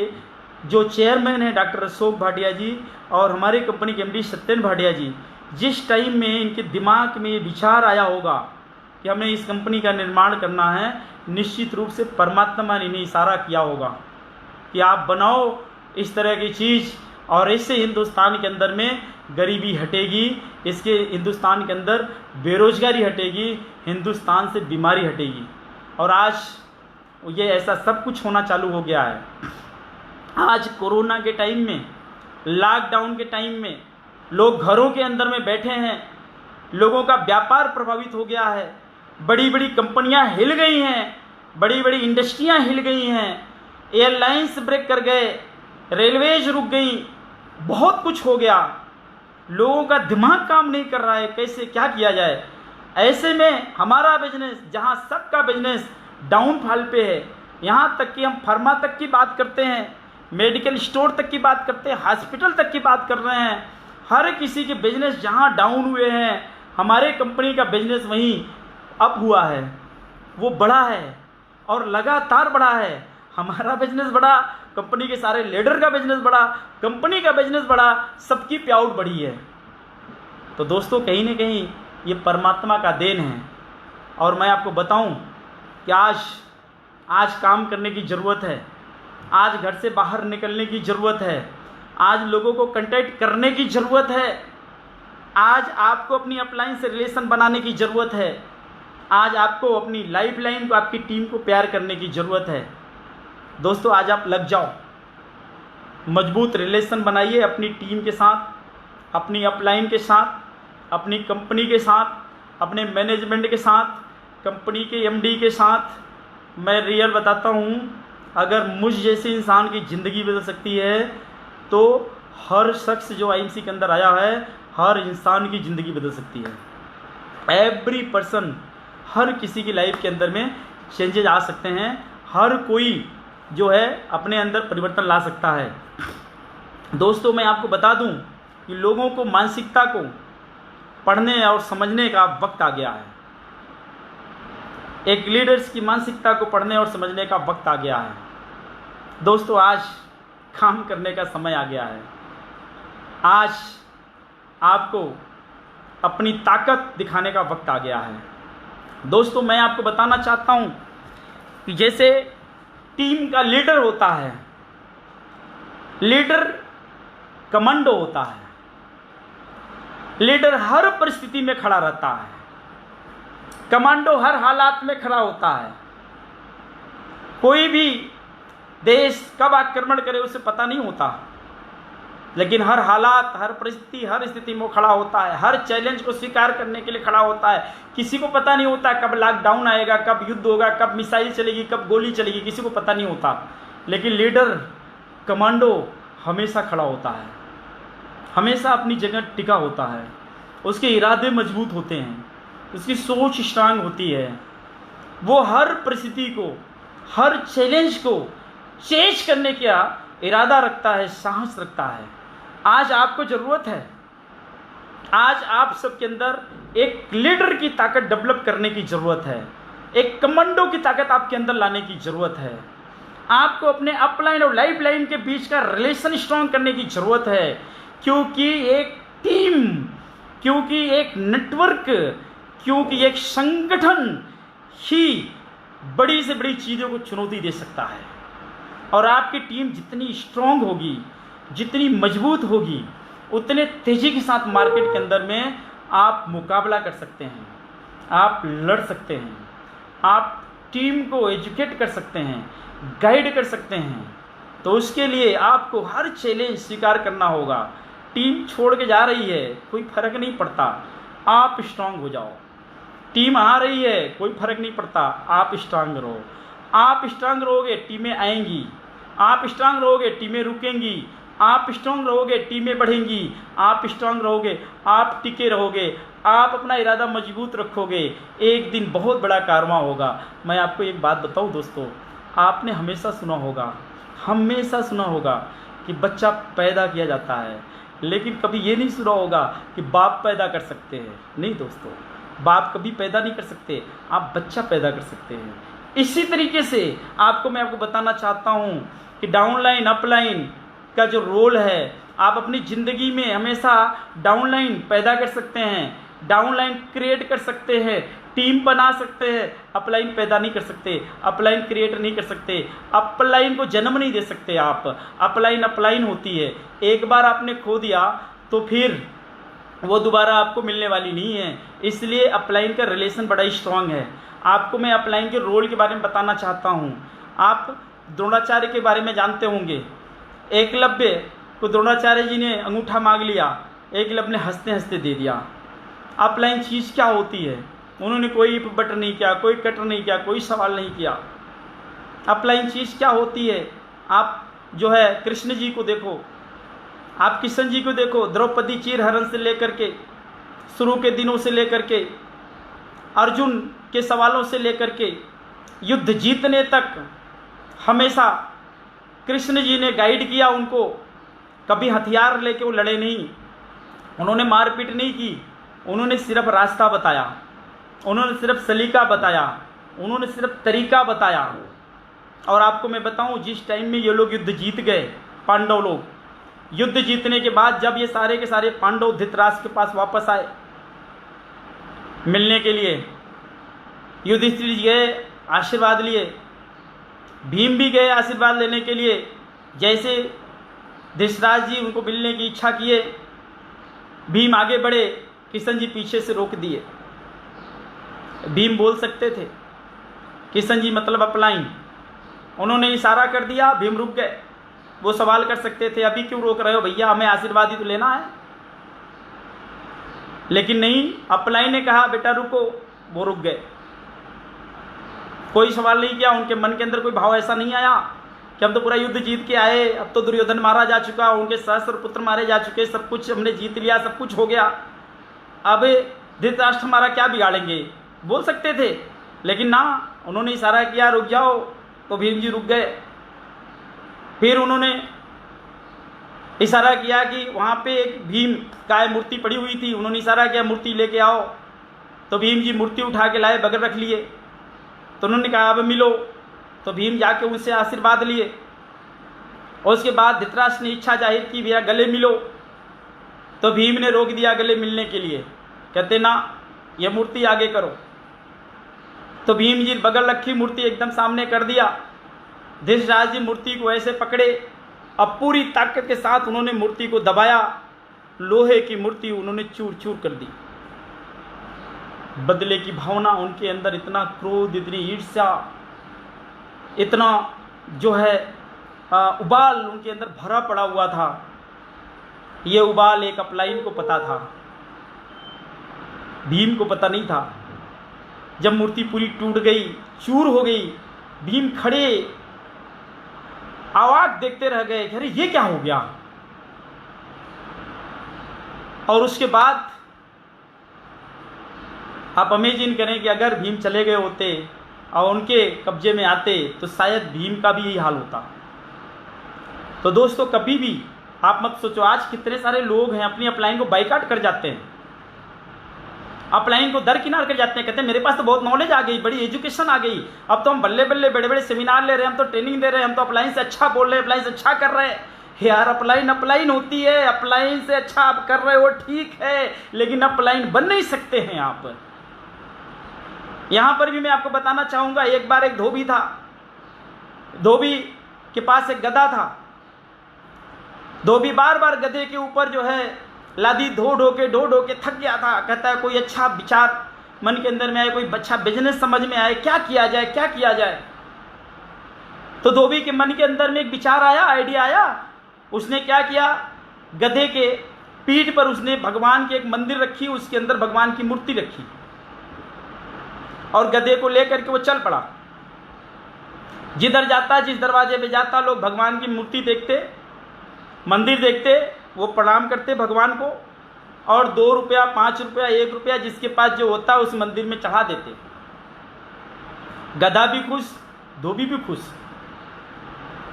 जो चेयरमैन हैं डॉक्टर अशोक भाटिया जी और हमारे कंपनी के एमडी सत्येंद्र भाटिया जी, जिस टाइम में इनके दिमाग में ये विचार आया होगा कि हमें इस कंपनी का निर्माण करना है, निश्चित रूप से परमात्मा ने इन्हें इशारा किया होगा कि आप बनाओ इस तरह की चीज़, और इससे हिंदुस्तान के अंदर में गरीबी हटेगी, इसके हिंदुस्तान के अंदर बेरोजगारी हटेगी, हिंदुस्तान से बीमारी हटेगी। और आज ये ऐसा सब कुछ होना चालू हो गया है। आज कोरोना के टाइम में, लॉकडाउन के टाइम में लोग घरों के अंदर में बैठे हैं, लोगों का व्यापार प्रभावित हो गया है, बड़ी बड़ी कंपनियां हिल गई हैं, बड़ी बड़ी इंडस्ट्रियां हिल गई हैं, एयरलाइंस ब्रेक कर गए, रेलवेज रुक गई, बहुत कुछ हो गया। लोगों का दिमाग काम नहीं कर रहा है, कैसे क्या किया जाए। ऐसे में हमारा बिजनेस, जहां सबका बिजनेस डाउनफॉल पे है, यहाँ तक कि हम फार्मा तक की बात करते हैं, मेडिकल स्टोर तक की बात करते हैं, हॉस्पिटल तक की बात कर रहे हैं। हर किसी के बिजनेस जहाँ डाउन हुए हैं, हमारे कंपनी का बिजनेस वहीं अप हुआ है, वो बढ़ा है और लगातार बढ़ा है। हमारा बिजनेस बढ़ा, कंपनी के सारे लीडर का बिजनेस बढ़ा, कंपनी का बिजनेस बढ़ा, सबकी पे आउट बढ़ी है। तो दोस्तों, कहीं ना कहीं ये परमात्मा का देन है। और मैं आपको बताऊं कि आज काम करने की ज़रूरत है, आज घर से बाहर निकलने की ज़रूरत है, आज लोगों को कांटेक्ट करने की ज़रूरत है, आज आपको अपनी अपलाइन से रिलेशन बनाने की ज़रूरत है, आज आपको अपनी लाइफ लाइन को, आपकी टीम को प्यार करने की ज़रूरत है। दोस्तों, आज आप लग जाओ, मजबूत रिलेशन बनाइए अपनी टीम के साथ, अपनी अपलाइन के साथ, अपनी कंपनी के साथ, अपने मैनेजमेंट के साथ, कंपनी के एमडी के साथ। मैं रियल बताता हूँ, अगर मुझ जैसे इंसान की ज़िंदगी बदल सकती है तो हर शख्स जो आईएमसी के अंदर आया है, हर इंसान की ज़िंदगी बदल सकती है। एवरी पर्सन, हर किसी की लाइफ के अंदर में चेंजेज आ सकते हैं। हर कोई जो है अपने अंदर परिवर्तन ला सकता है। दोस्तों, मैं आपको बता दूं कि लोगों को मानसिकता को पढ़ने और समझने का वक्त आ गया है। एक लीडर्स की मानसिकता को पढ़ने और समझने का वक्त आ गया है। दोस्तों, आज काम करने का समय आ गया है। आज आपको अपनी ताकत दिखाने का वक्त आ गया है। दोस्तों, मैं आपको बताना चाहता हूं कि जैसे टीम का लीडर होता है, लीडर कमांडो होता है, लीडर हर परिस्थिति में खड़ा रहता है। कमांडो हर हालात में खड़ा होता है। कोई भी देश कब आक्रमण करे उसे पता नहीं होता, लेकिन हर हालात, हर परिस्थिति, हर स्थिति में खड़ा होता है। हर चैलेंज को स्वीकार करने के लिए खड़ा होता है। किसी को पता नहीं होता कब लॉकडाउन आएगा, कब युद्ध होगा, कब मिसाइल चलेगी, कब गोली चलेगी, किसी को पता नहीं होता। लेकिन लीडर कमांडो हमेशा खड़ा होता है, हमेशा अपनी जगह टिका होता है। उसके इरादे मजबूत होते हैं, उसकी सोच स्ट्रांग होती है। वो हर परिस्थिति को, हर चैलेंज को चेज करने का इरादा रखता है, साहस रखता है। आज आपको ज़रूरत है, आज आप सबके अंदर एक लीडर की ताकत डेवलप करने की ज़रूरत है, एक कमांडो की ताकत आपके अंदर लाने की ज़रूरत है। आपको अपने अपलाइन और लाइफ लाइन के बीच का रिलेशन स्ट्रॉन्ग करने की ज़रूरत है, क्योंकि एक टीम, क्योंकि एक नेटवर्क, क्योंकि एक संगठन ही बड़ी से बड़ी चीज़ों को चुनौती दे सकता है। और आपकी टीम जितनी स्ट्रॉन्ग होगी, जितनी मजबूत होगी, उतने तेज़ी के साथ मार्केट के अंदर में आप मुकाबला कर सकते हैं, आप लड़ सकते हैं, आप टीम को एजुकेट कर सकते हैं, गाइड कर सकते हैं। तो उसके लिए आपको हर चैलेंज स्वीकार करना होगा। टीम छोड़ के जा रही है, कोई फर्क नहीं पड़ता, आप स्ट्रांग हो जाओ। टीम आ रही है, कोई फर्क नहीं पड़ता, आप स्ट्रांग रहो। आप स्ट्रांग रहोगे, टीमें आएंगी। आप स्ट्रांग रहोगे, टीमें रुकेंगी। आप स्ट्रांग रहोगे, टीमें बढ़ेंगी। आप स्ट्रांग रहोगे, आप टिके रहोगे, आप अपना इरादा मजबूत रखोगे, एक दिन बहुत बड़ा कारवां होगा। मैं आपको एक बात बताऊं दोस्तों, आपने हमेशा सुना होगा कि बच्चा पैदा किया जाता है, लेकिन कभी ये नहीं सुना होगा कि बाप पैदा कर सकते हैं। नहीं दोस्तों, बाप कभी पैदा नहीं कर सकते, आप बच्चा पैदा कर सकते हैं। इसी तरीके से मैं आपको बताना चाहता हूँ कि डाउनलाइन अपलाइन का जो रोल है, आप अपनी ज़िंदगी में हमेशा डाउनलाइन पैदा कर सकते हैं, डाउनलाइन क्रिएट कर सकते हैं, टीम बना सकते हैं। अपलाइन पैदा नहीं कर सकते, अपलाइन क्रिएट नहीं कर सकते, अपलाइन को जन्म नहीं दे सकते आप। अपलाइन होती है, एक बार आपने खो दिया तो फिर वो दोबारा आपको मिलने वाली नहीं है। इसलिए अपलाइन का रिलेशन बड़ा स्ट्रांग है। आपको मैं अपलाइन के रोल के बारे में बताना चाहता हूँ। आप द्रोणाचार्य के बारे में जानते होंगे। एकलव्य को द्रोणाचार्य जी ने अंगूठा मांग लिया, एकलव्य ने हंसते हंसते दे दिया। अपलाइन चीज़ क्या होती है? उन्होंने कोई बट नहीं किया, कोई कट नहीं किया, कोई सवाल नहीं किया। अपलाइन चीज़ क्या होती है? आप जो है कृष्ण जी को देखो, आप किशन जी को देखो, द्रौपदी चीरहरण से लेकर के, शुरू के दिनों से लेकर के, अर्जुन के सवालों से लेकर के युद्ध जीतने तक हमेशा कृष्ण जी ने गाइड किया उनको। कभी हथियार लेके वो लड़े नहीं, उन्होंने मारपीट नहीं की, उन्होंने सिर्फ रास्ता बताया, उन्होंने सिर्फ सलीका बताया, उन्होंने सिर्फ तरीका बताया। और आपको मैं बताऊं, जिस टाइम में ये लोग युद्ध जीत गए, पांडव लोग युद्ध जीतने के बाद जब ये सारे के सारे पांडव धृतराष्ट्र के पास वापस आए मिलने के लिए, युधिष्ठिर जी गए आशीर्वाद लिए, भीम भी गए आशीर्वाद लेने के लिए। जैसे धृतराष्ट्र जी उनको मिलने की इच्छा किए, भीम आगे बढ़े, किशन जी पीछे से रोक दिए। भीम बोल सकते थे, किशन जी मतलब अपलाइन, उन्होंने इशारा कर दिया, भीम रुक गए। वो सवाल कर सकते थे, अभी क्यों रोक रहे हो भैया, हमें आशीर्वाद ही तो लेना है। लेकिन नहीं, अपलाइन ने कहा बेटा रुको, वो रुक गए, कोई सवाल नहीं किया। उनके मन के अंदर कोई भाव ऐसा नहीं आया कि हम तो पूरा युद्ध जीत के आए, अब तो दुर्योधन मारा जा चुका, उनके सहस्त्र पुत्र मारे जा चुके, सब कुछ हमने जीत लिया, सब कुछ हो गया, अब धृतराष्ट्र हमारा क्या बिगाड़ेंगे, बोल सकते थे। लेकिन ना, उन्होंने इशारा किया रुक जाओ, तो भीम जी रुक गए। फिर उन्होंने इशारा किया कि वहाँ पे एक भीम काय मूर्ति पड़ी हुई थी, उन्होंने इशारा किया मूर्ति लेके आओ, तो भीम जी मूर्ति उठा के लाए, बगल रख लिए। तो उन्होंने कहा अब मिलो, तो भीम जाके उनसे आशीर्वाद लिए। और उसके बाद धृतराष्ट्र ने इच्छा जाहिर की भैया गले मिलो, तो भीम ने रोक दिया गले मिलने के लिए, कहते ना ये मूर्ति आगे करो। तो भीम जी बगल रखी मूर्ति एकदम सामने कर दिया। धृतराष्ट्र जी मूर्ति को ऐसे पकड़े, अब पूरी ताकत के साथ उन्होंने मूर्ति को दबाया, लोहे की मूर्ति उन्होंने चूर चूर कर दी। बदले की भावना उनके अंदर, इतना क्रोध, इतनी ईर्ष्या, इतना जो है उबाल उनके अंदर भरा पड़ा हुआ था। ये उबाल एक अपलाइन को पता था, भीम को पता नहीं था। जब मूर्ति पूरी टूट गई, चूर हो गई, भीम खड़े आवाज देखते रह गए, अरे ये क्या हो गया। और उसके बाद आप इमेजिन करें कि अगर भीम चले गए होते और उनके कब्जे में आते तो शायद भीम का भी यही हाल होता। तो दोस्तों, कभी भी आप मत सोचो, आज कितने सारे लोग हैं अपनी अपलाइन को बाइकाट कर जाते हैं, अपलाइन को दरकिनार कर जाते हैं, कहते हैं मेरे पास तो बहुत नॉलेज आ गई, बड़ी एजुकेशन आ गई, अब तो हम बल्ले बल्ले बड़े बड़े सेमिनार ले रहे हैं, हम तो ट्रेनिंग दे रहे हैं, हम तो अपलाइन से अच्छा बोल रहे हैं, अपलाइन से अच्छा कर रहे हैं। यार अपलाइन अपलाइन होती है, अपलाइन से अच्छा आप कर रहे हो ठीक है, लेकिन अपलाइन बन नहीं सकते हैं आप। यहां पर भी मैं आपको बताना चाहूंगा, एक बार एक धोबी था, धोबी के पास एक गधा था। धोबी बार बार गधे के ऊपर जो है लादी ढो ढो के थक गया था। कहता है कोई अच्छा विचार मन के अंदर में आए, कोई अच्छा बिजनेस समझ में आए, क्या किया जाए क्या किया जाए। तो धोबी के मन के अंदर में एक विचार आया, आइडिया आया। उसने क्या किया, गधे के पीठ पर उसने भगवान की एक मंदिर रखी, उसके अंदर भगवान की मूर्ति रखी और गधे को लेकर के वो चल पड़ा। जिधर जाता, जिस दरवाजे पे जाता, लोग भगवान की मूर्ति देखते, मंदिर देखते, वो प्रणाम करते भगवान को और 2 रुपया 5 रुपया 1 रुपया जिसके पास जो होता उस मंदिर में चढ़ा देते। गधा भी खुश, धोबी भी खुश।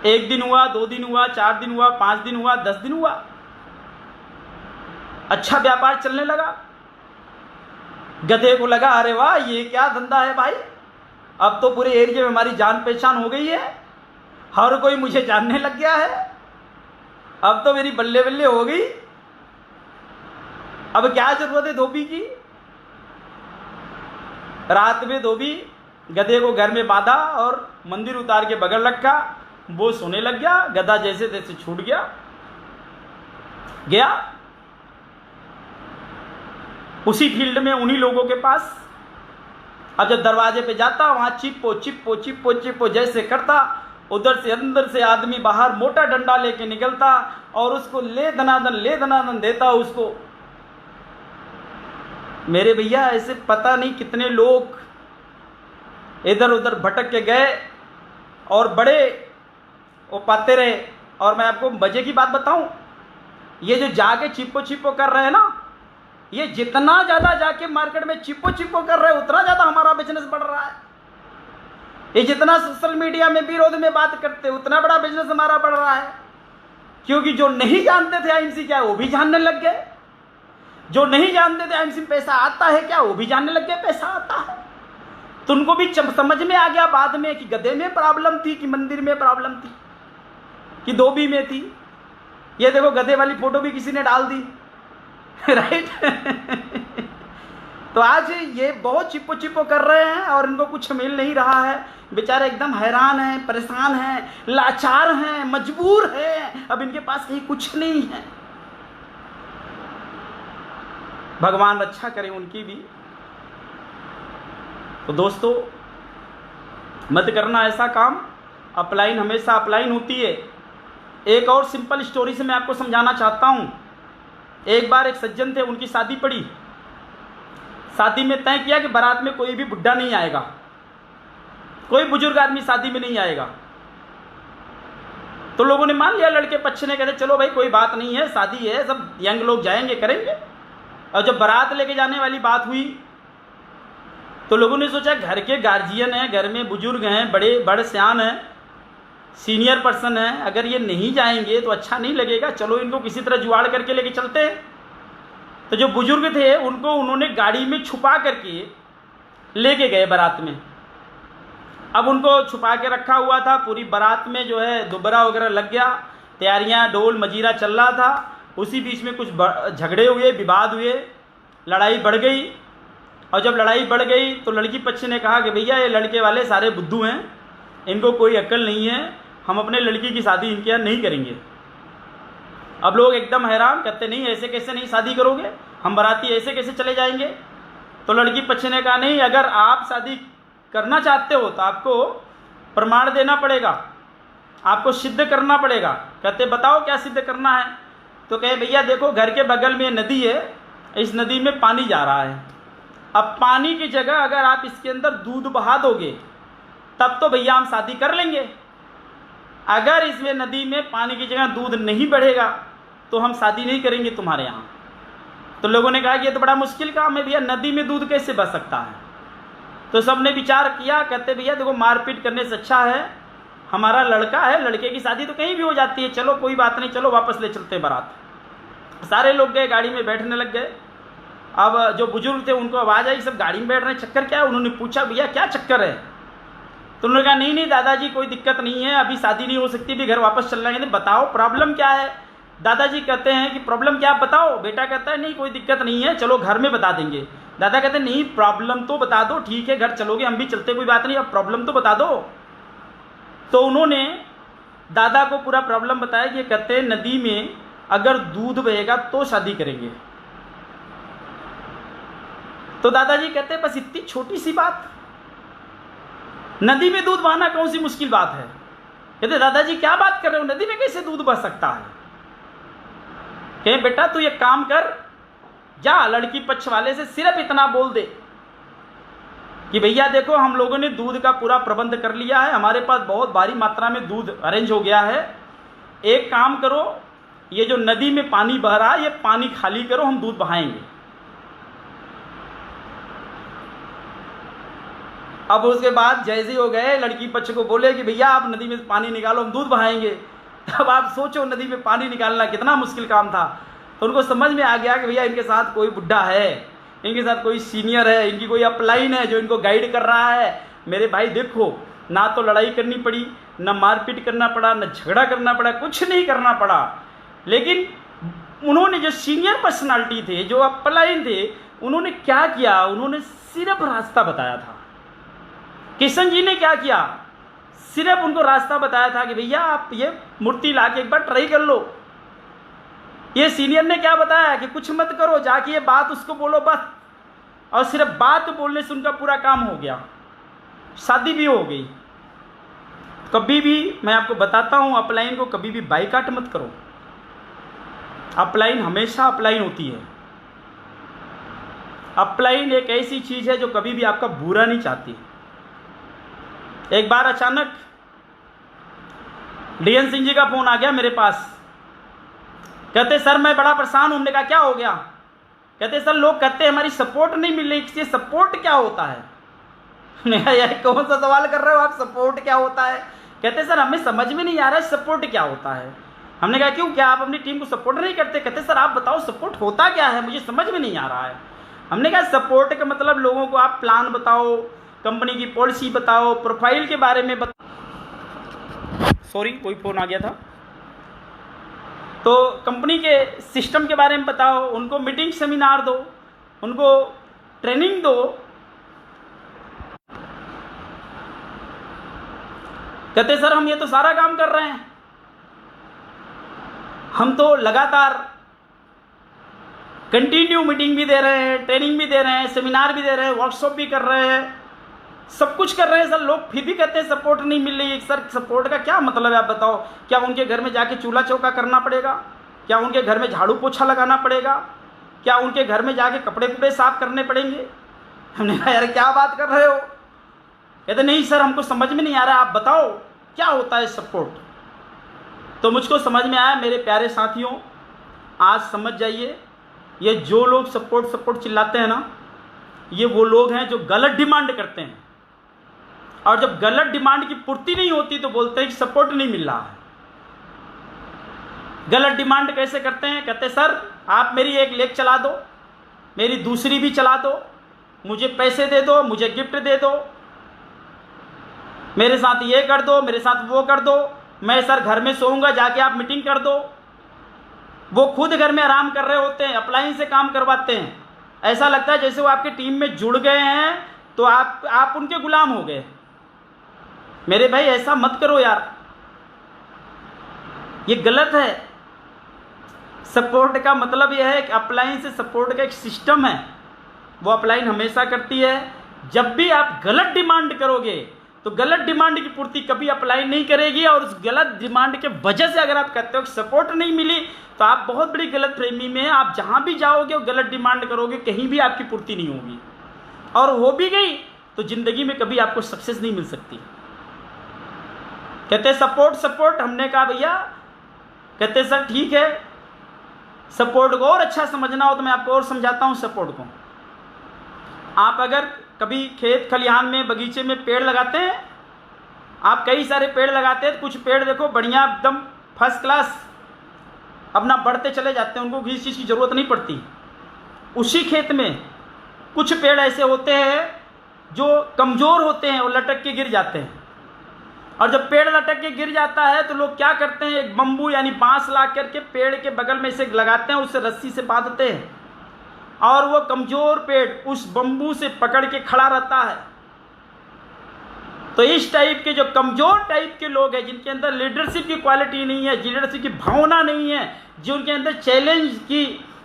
1 दिन हुआ, 2 दिन हुआ, 4 दिन हुआ, 5 दिन हुआ, 10 दिन हुआ, अच्छा व्यापार चलने लगा। गधे को लगा अरे वाह ये क्या धंधा है भाई, अब तो पूरे एरिया में हमारी जान पहचान हो गई है, हर कोई मुझे जानने लग गया है, अब तो मेरी बल्ले बल्ले हो गई, अब क्या जरूरत है धोबी की। रात में धोबी गधे को घर में बांधा और मंदिर उतार के बगल रखा, वो सोने लग गया। गधा जैसे तैसे छूट गया। उसी फील्ड में उन्हीं लोगों के पास। अब जब दरवाजे पे जाता वहां चिप्पो चिप्पो चिप्पो चिप्पो जैसे करता, उधर से अंदर से आदमी बाहर मोटा डंडा लेके निकलता और उसको ले धनादन देता उसको। मेरे भैया ऐसे पता नहीं कितने लोग इधर उधर भटक के गए और बड़े वो पाते रहे। और मैं आपको मजे की बात बताऊं, ये जो जाके चिप्पो कर रहे हैं ना, ये जितना ज्यादा जाके मार्केट में चिप्पो कर रहे हैं उतना ज्यादा हमारा बिजनेस बढ़ रहा है। ये जितना सोशल मीडिया में विरोध में बात करते उतना बड़ा बिजनेस हमारा बढ़ रहा है, क्योंकि जो नहीं जानते थे आईएमसी क्या है वो भी जानने लग गए, जो नहीं जानते थे आईएमसी में पैसा आता है क्या वो भी जानने लग गए पैसा आता है। तो उनको भी समझ में आ गया बाद में कि गधे में प्रॉब्लम थी कि मंदिर में प्रॉब्लम थी कि धोबी में थी। ये देखो गधे वाली फोटो भी किसी ने डाल दी राइट। तो आज ये बहुत चिप्पो कर रहे हैं और इनको कुछ मिल नहीं रहा है, बेचारे एकदम हैरान हैं, परेशान हैं, लाचार हैं, मजबूर हैं, अब इनके पास कहीं कुछ नहीं है। भगवान रक्षा करे उनकी भी। तो दोस्तों मत करना ऐसा काम, अपलाइन हमेशा अपलाइन होती है। एक और सिंपल स्टोरी से मैं आपको समझाना चाहता हूं। एक बार एक सज्जन थे, उनकी शादी पड़ी। शादी में तय किया कि बारात में कोई भी बुढ़ा नहीं आएगा, कोई बुजुर्ग आदमी शादी में नहीं आएगा। तो लोगों ने मान लिया, लड़के पक्ष ने कहते चलो भाई कोई बात नहीं है, शादी है, सब यंग लोग जाएंगे करेंगे। और जब बारात लेके जाने वाली बात हुई तो लोगों ने सोचा घर के गार्जियन हैं, घर में बुजुर्ग हैं, बड़े सियान हैं, सीनियर पर्सन हैं, अगर ये नहीं जाएंगे तो अच्छा नहीं लगेगा, चलो इनको किसी तरह जुगाड़ करके लेके चलते हैं। तो जो बुजुर्ग थे उनको उन्होंने गाड़ी में छुपा करके लेके गए बारात में। अब उनको छुपा के रखा हुआ था, पूरी बारात में जो है दुबरा वगैरह लग गया, तैयारियां ढोल मजीरा चल रहा था। उसी बीच में कुछ झगड़े हुए, विवाद हुए, लड़ाई बढ़ गई। और जब लड़ाई बढ़ गई तो लड़की पक्ष ने कहा कि भैया ये लड़के वाले सारे बुद्धू हैं, इनको कोई अक्ल नहीं है, हम अपने लड़की की शादी इनके यहाँ नहीं करेंगे। अब लोग एकदम हैरान, कहते नहीं ऐसे कैसे नहीं शादी करोगे, हम बाराती ऐसे कैसे चले जाएंगे। तो लड़की पक्ष ने कहा नहीं, अगर आप शादी करना चाहते हो तो आपको प्रमाण देना पड़ेगा, आपको सिद्ध करना पड़ेगा। कहते बताओ क्या सिद्ध करना है। तो कहे भैया देखो, घर के बगल में नदी है, इस नदी में पानी जा रहा है, अब पानी की जगह अगर आप इसके अंदर दूध बहा दोगे तब तो भैया हम शादी कर लेंगे, अगर इसमें नदी में पानी की जगह दूध नहीं बढ़ेगा तो हम शादी नहीं करेंगे तुम्हारे यहाँ। तो लोगों ने कहा कि ये तो बड़ा मुश्किल काम है भैया, नदी में दूध कैसे बह सकता है। तो सबने विचार किया, कहते भैया देखो मारपीट करने से अच्छा है, हमारा लड़का है, लड़के की शादी तो कहीं भी हो जाती है, चलो कोई बात नहीं, चलो वापस ले चलते हैं बारात। सारे लोग गए, गाड़ी में बैठने लग गए। अब जो बुजुर्ग थे उनको आवाज़ आई, सब गाड़ी में बैठ रहे हैं, चक्कर क्या है। उन्होंने पूछा भैया क्या चक्कर है। तो उन्होंने कहा नहीं नहीं दादाजी कोई दिक्कत नहीं है, अभी शादी नहीं हो सकती, भी घर वापस चलना है। बताओ प्रॉब्लम क्या है। दादाजी कहते हैं कि प्रॉब्लम क्या बताओ। बेटा कहता है नहीं कोई दिक्कत नहीं है, चलो घर में बता देंगे। दादा कहते हैं नहीं प्रॉब्लम तो बता दो, ठीक है घर चलोगे हम भी चलते, कोई बात नहीं, अब प्रॉब्लम तो बता दो। तो उन्होंने दादा को पूरा प्रॉब्लम बताया कि कहते हैं नदी में अगर दूध बहेगा तो शादी करेंगे। तो दादाजी कहते हैं बस इतनी छोटी सी बात, नदी में दूध बहाना कौन सी मुश्किल बात है। कहते दादाजी क्या बात कर रहे हो, नदी में कैसे दूध बह सकता है। कहे बेटा तू ये काम कर, जा लड़की पक्ष वाले से सिर्फ इतना बोल दे कि भैया देखो हम लोगों ने दूध का पूरा प्रबंध कर लिया है, हमारे पास बहुत भारी मात्रा में दूध अरेंज हो गया है, एक काम करो ये जो नदी में पानी बह रहा है ये पानी खाली करो, हम दूध बहाएंगे। अब उसके बाद जैसे हो गए लड़की पक्ष को बोले कि भैया आप नदी में पानी निकालो, हम दूध बहाएंगे। अब आप सोचो नदी में पानी निकालना कितना मुश्किल काम था। तो उनको समझ में आ गया कि भैया इनके साथ कोई बुढ़ा है, इनके साथ कोई सीनियर है, इनकी कोई अपलाइन है जो इनको गाइड कर रहा है। मेरे भाई देखो ना तो लड़ाई करनी पड़ी, ना मारपीट करना पड़ा, ना झगड़ा करना पड़ा, कुछ नहीं करना पड़ा। लेकिन उन्होंने जो सीनियर पर्सनालिटी थे, जो अपलाइन थे, उन्होंने क्या किया, उन्होंने सिर्फ रास्ता बताया था। किशन जी ने क्या किया, सिर्फ उनको रास्ता बताया था कि भैया आप ये मूर्ति ला के एक बार ट्राई कर लो। ये सीनियर ने क्या बताया कि कुछ मत करो, जाके ये बात उसको बोलो बस, और सिर्फ बात बोलने से उनका पूरा काम हो गया, शादी भी हो गई। कभी भी मैं आपको बताता हूँ अपलाइन को कभी भी बाइकाट मत करो, अपलाइन हमेशा अपलाइन होती है। अपलाइन एक ऐसी चीज है जो कभी भी आपका बुरा नहीं चाहती। एक बार अचानक डीएन सिंह जी का फोन आ गया मेरे पास, कहते सर मैं बड़ा परेशान हूं। हमने कहा क्या हो गया। कहते सर लोग कहते हैं हमारी सपोर्ट नहीं मिल रही, ये सपोर्ट क्या होता है। मैं कहा यार कौन सा सवाल कर रहे हो आप, सपोर्ट क्या होता है। कहते सर हमें समझ में नहीं आ रहा है सपोर्ट क्या होता है। हमने कहा क्यों, क्या आप अपनी टीम को सपोर्ट नहीं करते। कहते सर आप बताओ सपोर्ट होता क्या है, मुझे समझ में नहीं आ रहा है। हमने कहा सपोर्ट का मतलब लोगों को आप प्लान बताओ, कंपनी की पॉलिसी बताओ, प्रोफाइल के बारे में बताओ। सॉरी कोई फ़ोन आ गया था। तो कंपनी के सिस्टम के बारे में बताओ, उनको मीटिंग सेमिनार दो, उनको ट्रेनिंग दो। कहते सर हम ये तो सारा काम कर रहे हैं, हम तो लगातार कंटिन्यू मीटिंग भी दे रहे हैं, ट्रेनिंग भी दे रहे हैं, सेमिनार भी दे रहे हैं, वर्कशॉप भी कर रहे हैं, सब कुछ कर रहे हैं सर, लोग फिर भी कहते हैं सपोर्ट नहीं मिल रही है। सर सपोर्ट का क्या मतलब है आप बताओ, क्या उनके घर में जाके चूल्हा चौका करना पड़ेगा, क्या उनके घर में झाड़ू पोछा लगाना पड़ेगा, क्या उनके घर में जाके कपड़े कुपड़े साफ करने पड़ेंगे। हमने कहा यार क्या बात कर रहे हो। कहते नहीं सर हमको समझ में नहीं आ रहा, आप बताओ क्या होता है सपोर्ट। तो मुझको समझ में आया मेरे प्यारे साथियों, आज समझ जाइए ये जो लोग सपोर्ट चिल्लाते हैं ना, ये वो लोग हैं जो गलत डिमांड करते हैं, और जब गलत डिमांड की पूर्ति नहीं होती तो बोलते हैं कि सपोर्ट नहीं मिल रहा है। गलत डिमांड कैसे करते हैं, कहते सर आप मेरी एक लेग चला दो, मेरी दूसरी भी चला दो, मुझे पैसे दे दो, मुझे गिफ्ट दे दो, मेरे साथ ये कर दो, मेरे साथ वो कर दो, मैं सर घर में सोऊंगा, जाके आप मीटिंग कर दो। वो खुद घर में आराम कर रहे होते हैं, अप्लायंस से काम करवाते हैं, ऐसा लगता है जैसे वो आपकी टीम में जुड़ गए हैं तो आप उनके गुलाम हो गए। मेरे भाई ऐसा मत करो यार, ये गलत है। सपोर्ट का मतलब यह है कि अप्लायंस से सपोर्ट का एक सिस्टम है, वो अपलाइन हमेशा करती है। जब भी आप गलत डिमांड करोगे तो गलत डिमांड की पूर्ति कभी अपलाइन नहीं करेगी, और उस गलत डिमांड के वजह से अगर आप कहते हो सपोर्ट नहीं मिली तो आप बहुत बड़ी गलत फहमी में, आप जहां भी जाओगे और गलत डिमांड करोगे कहीं भी आपकी पूर्ति नहीं होगी, और हो भी गई तो जिंदगी में कभी आपको सक्सेस नहीं मिल सकती। कहते सपोर्ट सपोर्ट, हमने कहा भैया, कहते सर ठीक है, सपोर्ट को और अच्छा समझना हो तो मैं आपको और समझाता हूं। सपोर्ट को आप अगर कभी खेत खलिहान में बगीचे में पेड़ लगाते हैं, आप कई सारे पेड़ लगाते हैं, कुछ पेड़ देखो बढ़िया एकदम फर्स्ट क्लास अपना बढ़ते चले जाते हैं, उनको किसी चीज़ की ज़रूरत नहीं पड़ती। उसी खेत में कुछ पेड़ ऐसे होते हैं जो कमज़ोर होते हैं, वो लटक के गिर जाते हैं, और जब पेड़ लटक के गिर जाता है तो लोग क्या करते हैं, एक बम्बू यानी बांस ला करके पेड़ के बगल में से लगाते हैं, उससे रस्सी से बांधते हैं, और वो कमज़ोर पेड़ उस बम्बू से पकड़ के खड़ा रहता है। तो इस टाइप के जो कमज़ोर टाइप के लोग हैं, जिनके अंदर लीडरशिप की क्वालिटी नहीं है, लीडरशिप की भावना नहीं है, जो उनके अंदर चैलेंज की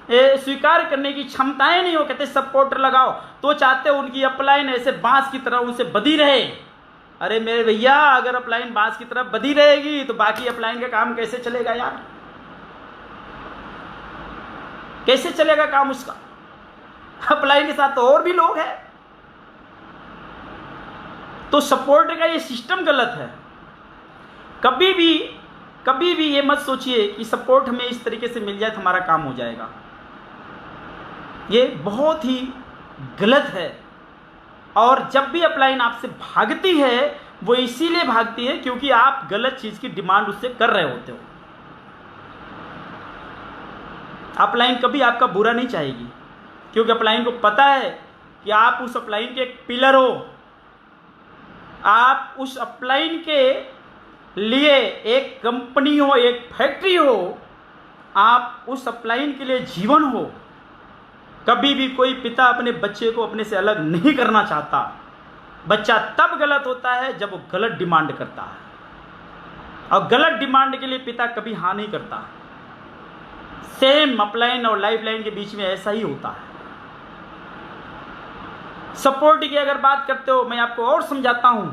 स्वीकार करने की क्षमताएं नहीं हो, कहते सपोर्टर लगाओ, तो चाहते हो उनकी अपलाइन ऐसे बांस की तरह उनसे बधी रहे। अरे मेरे भैया, अगर अपलाइन बांस की तरह बधी रहेगी तो बाकी अपलाइन का काम कैसे चलेगा यार? कैसे चलेगा काम उसका? अपलाइन के साथ तो और भी लोग हैं। तो सपोर्ट का ये सिस्टम गलत है। कभी भी ये मत सोचिए कि सपोर्ट हमें इस तरीके से मिल जाए तो हमारा काम हो जाएगा। ये बहुत ही गलत है। और जब भी अपलाइन आपसे भागती है वो इसीलिए भागती है क्योंकि आप गलत चीज की डिमांड उससे कर रहे होते हो। अपलाइन कभी आपका बुरा नहीं चाहेगी, क्योंकि अपलाइन को पता है कि आप उस अपलाइन के एक पिलर हो, आप उस अपलाइन के लिए एक कंपनी हो, एक फैक्ट्री हो, आप उस अपलाइन के लिए जीवन हो। कभी भी कोई पिता अपने बच्चे को अपने से अलग नहीं करना चाहता। बच्चा तब गलत होता है जब वो गलत डिमांड करता है, और गलत डिमांड के लिए पिता कभी हाँ नहीं करता। सेम अपलाइन और लाइफलाइन के बीच में ऐसा ही होता है। सपोर्ट की अगर बात करते हो, मैं आपको और समझाता हूं।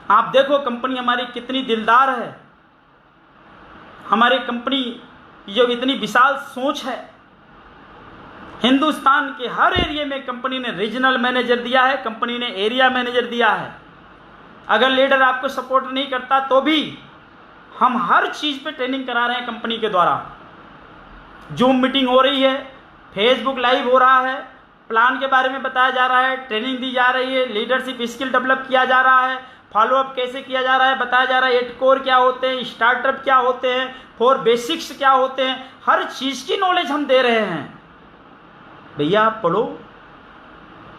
आप देखो कंपनी हमारी कितनी दिलदार है, हमारी कंपनी की जो इतनी विशाल सोच है। हिंदुस्तान के हर एरिया में कंपनी ने रीजनल मैनेजर दिया है, कंपनी ने एरिया मैनेजर दिया है। अगर लीडर आपको सपोर्ट नहीं करता तो भी हम हर चीज़ पे ट्रेनिंग करा रहे हैं कंपनी के द्वारा। जूम मीटिंग हो रही है, फेसबुक लाइव हो रहा है, प्लान के बारे में बताया जा रहा है, ट्रेनिंग दी जा रही है, लीडरशिप स्किल डेवलप किया जा रहा है, फॉलोअप कैसे किया जा रहा है बताया जा रहा है, 8 कोर क्या होते हैं, स्टार्टअप क्या होते हैं, 4 बेसिक्स क्या होते हैं, हर चीज़ की नॉलेज हम दे रहे हैं। भैया आप पढ़ो,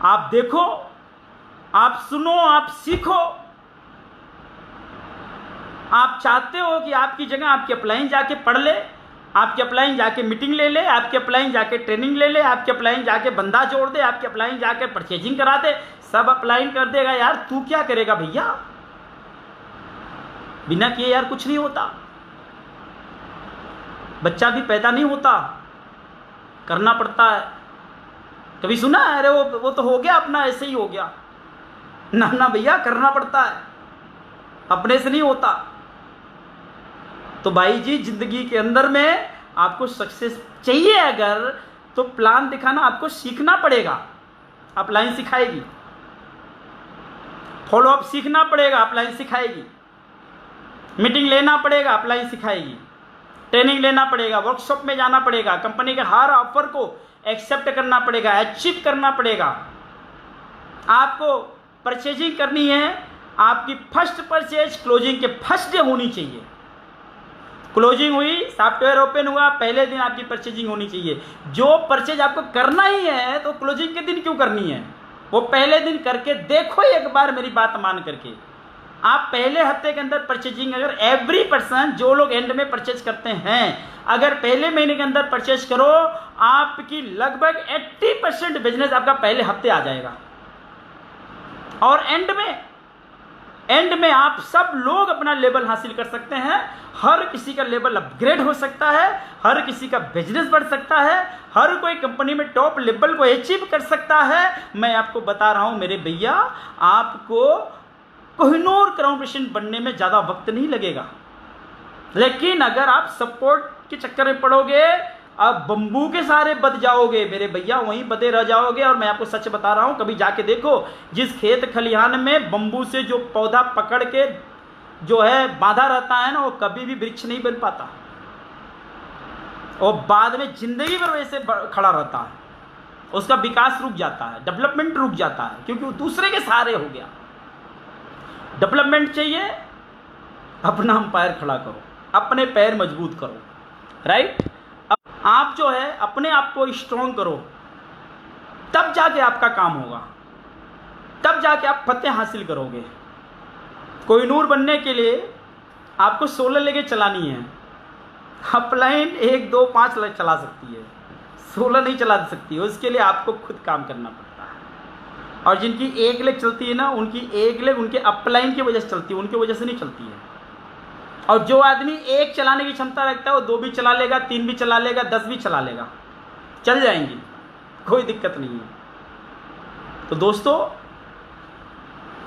आप देखो, आप सुनो, आप सीखो। आप चाहते हो कि आपकी जगह आपकी अपलाइन जाके पढ़ ले, आपके अपलाइन जाके मीटिंग ले ले, आपके अपलाइन जाके ट्रेनिंग ले ले, आपके अपलाइन जाके बंदा जोड़ दे, आपके अपलाइन जाके परचेजिंग करा दे, सब अपलाइन कर देगा। यार तू क्या करेगा भैया? बिना किए यार कुछ नहीं होता। बच्चा भी पैदा नहीं होता, करना पड़ता है। कभी सुना है अरे वो तो हो गया अपना, ऐसे ही हो गया? ना ना भैया, करना पड़ता है, अपने से नहीं होता। तो भाई जी, जिंदगी के अंदर में आपको सक्सेस चाहिए अगर, तो प्लान दिखाना आपको सीखना पड़ेगा, अपलाइन सिखाएगी। फॉलोअप सीखना पड़ेगा, अपलाइन सिखाएगी। मीटिंग लेना पड़ेगा, अपलाइन सिखाएगी। ट्रेनिंग लेना पड़ेगा, वर्कशॉप में जाना पड़ेगा, कंपनी के हर ऑफर को एक्सेप्ट करना पड़ेगा, अचीव करना पड़ेगा। आपको परचेजिंग करनी है, आपकी फर्स्ट परचेज क्लोजिंग के फर्स्ट डे होनी चाहिए। क्लोजिंग हुई, सॉफ्टवेयर ओपन हुआ, पहले दिन आपकी परचेजिंग होनी चाहिए। जो परचेज आपको करना ही है तो क्लोजिंग के दिन क्यों करनी है? वो पहले दिन करके देखो एक बार, मेरी बात मान करके। आप पहले हफ्ते के अंदर परचेजिंग, अगर एवरी पर्सन, जो लोग एंड में परचेज करते हैं, अगर पहले महीने के अंदर परचेज करो, आपकी लगभग 80% बिजनेस आपका पहले हफ्ते आ जाएगा। और एंड में एंड में आप सब लोग अपना लेवल हासिल कर सकते हैं। हर किसी का लेवल अपग्रेड हो सकता है, हर किसी का बिजनेस बढ़ सकता है, हर कोई कंपनी में टॉप लेवल को अचीव कर सकता है। मैं आपको बता रहा हूं मेरे भैया, आपको कोहिनूर क्राउन प्रिंस बनने में ज़्यादा वक्त नहीं लगेगा। लेकिन अगर आप सपोर्ट के चक्कर में पड़ोगे, आप बंबू के सारे बद जाओगे मेरे भैया, वहीं बदे रह जाओगे। और मैं आपको सच बता रहा हूं, कभी जाके देखो, जिस खेत खलिहान में बंबू से जो पौधा पकड़ के जो है बांधा रहता है ना, वो कभी भी वृक्ष नहीं बन पाता, और बाद में जिंदगी भर वैसे खड़ा रहता है, उसका विकास रुक जाता है, डेवलपमेंट रुक जाता है, क्योंकि वो दूसरे के सहारे हो गया। डेवलपमेंट चाहिए, अपना अंपायर खड़ा करो, अपने पैर मजबूत करो, राइट। अब आप जो है अपने आप को स्ट्रॉन्ग करो, तब जाके आपका काम होगा, तब जाके आप फतेह हासिल करोगे। कोहिनूर बनने के लिए आपको 16 लेके चलानी है। अपलाइन 1 2 5 चला सकती है, 16 नहीं चला सकती है। उसके लिए आपको खुद काम करना पड़ता है। और जिनकी 1 लेग चलती है ना, उनकी 1 लेग उनके अपलाइन की वजह से चलती है, उनकी वजह से नहीं चलती है। और जो आदमी 1 चलाने की क्षमता रखता है, वो 2 भी चला लेगा, 3 भी चला लेगा, 10 भी चला लेगा, चल जाएंगी, कोई दिक्कत नहीं है। तो दोस्तों,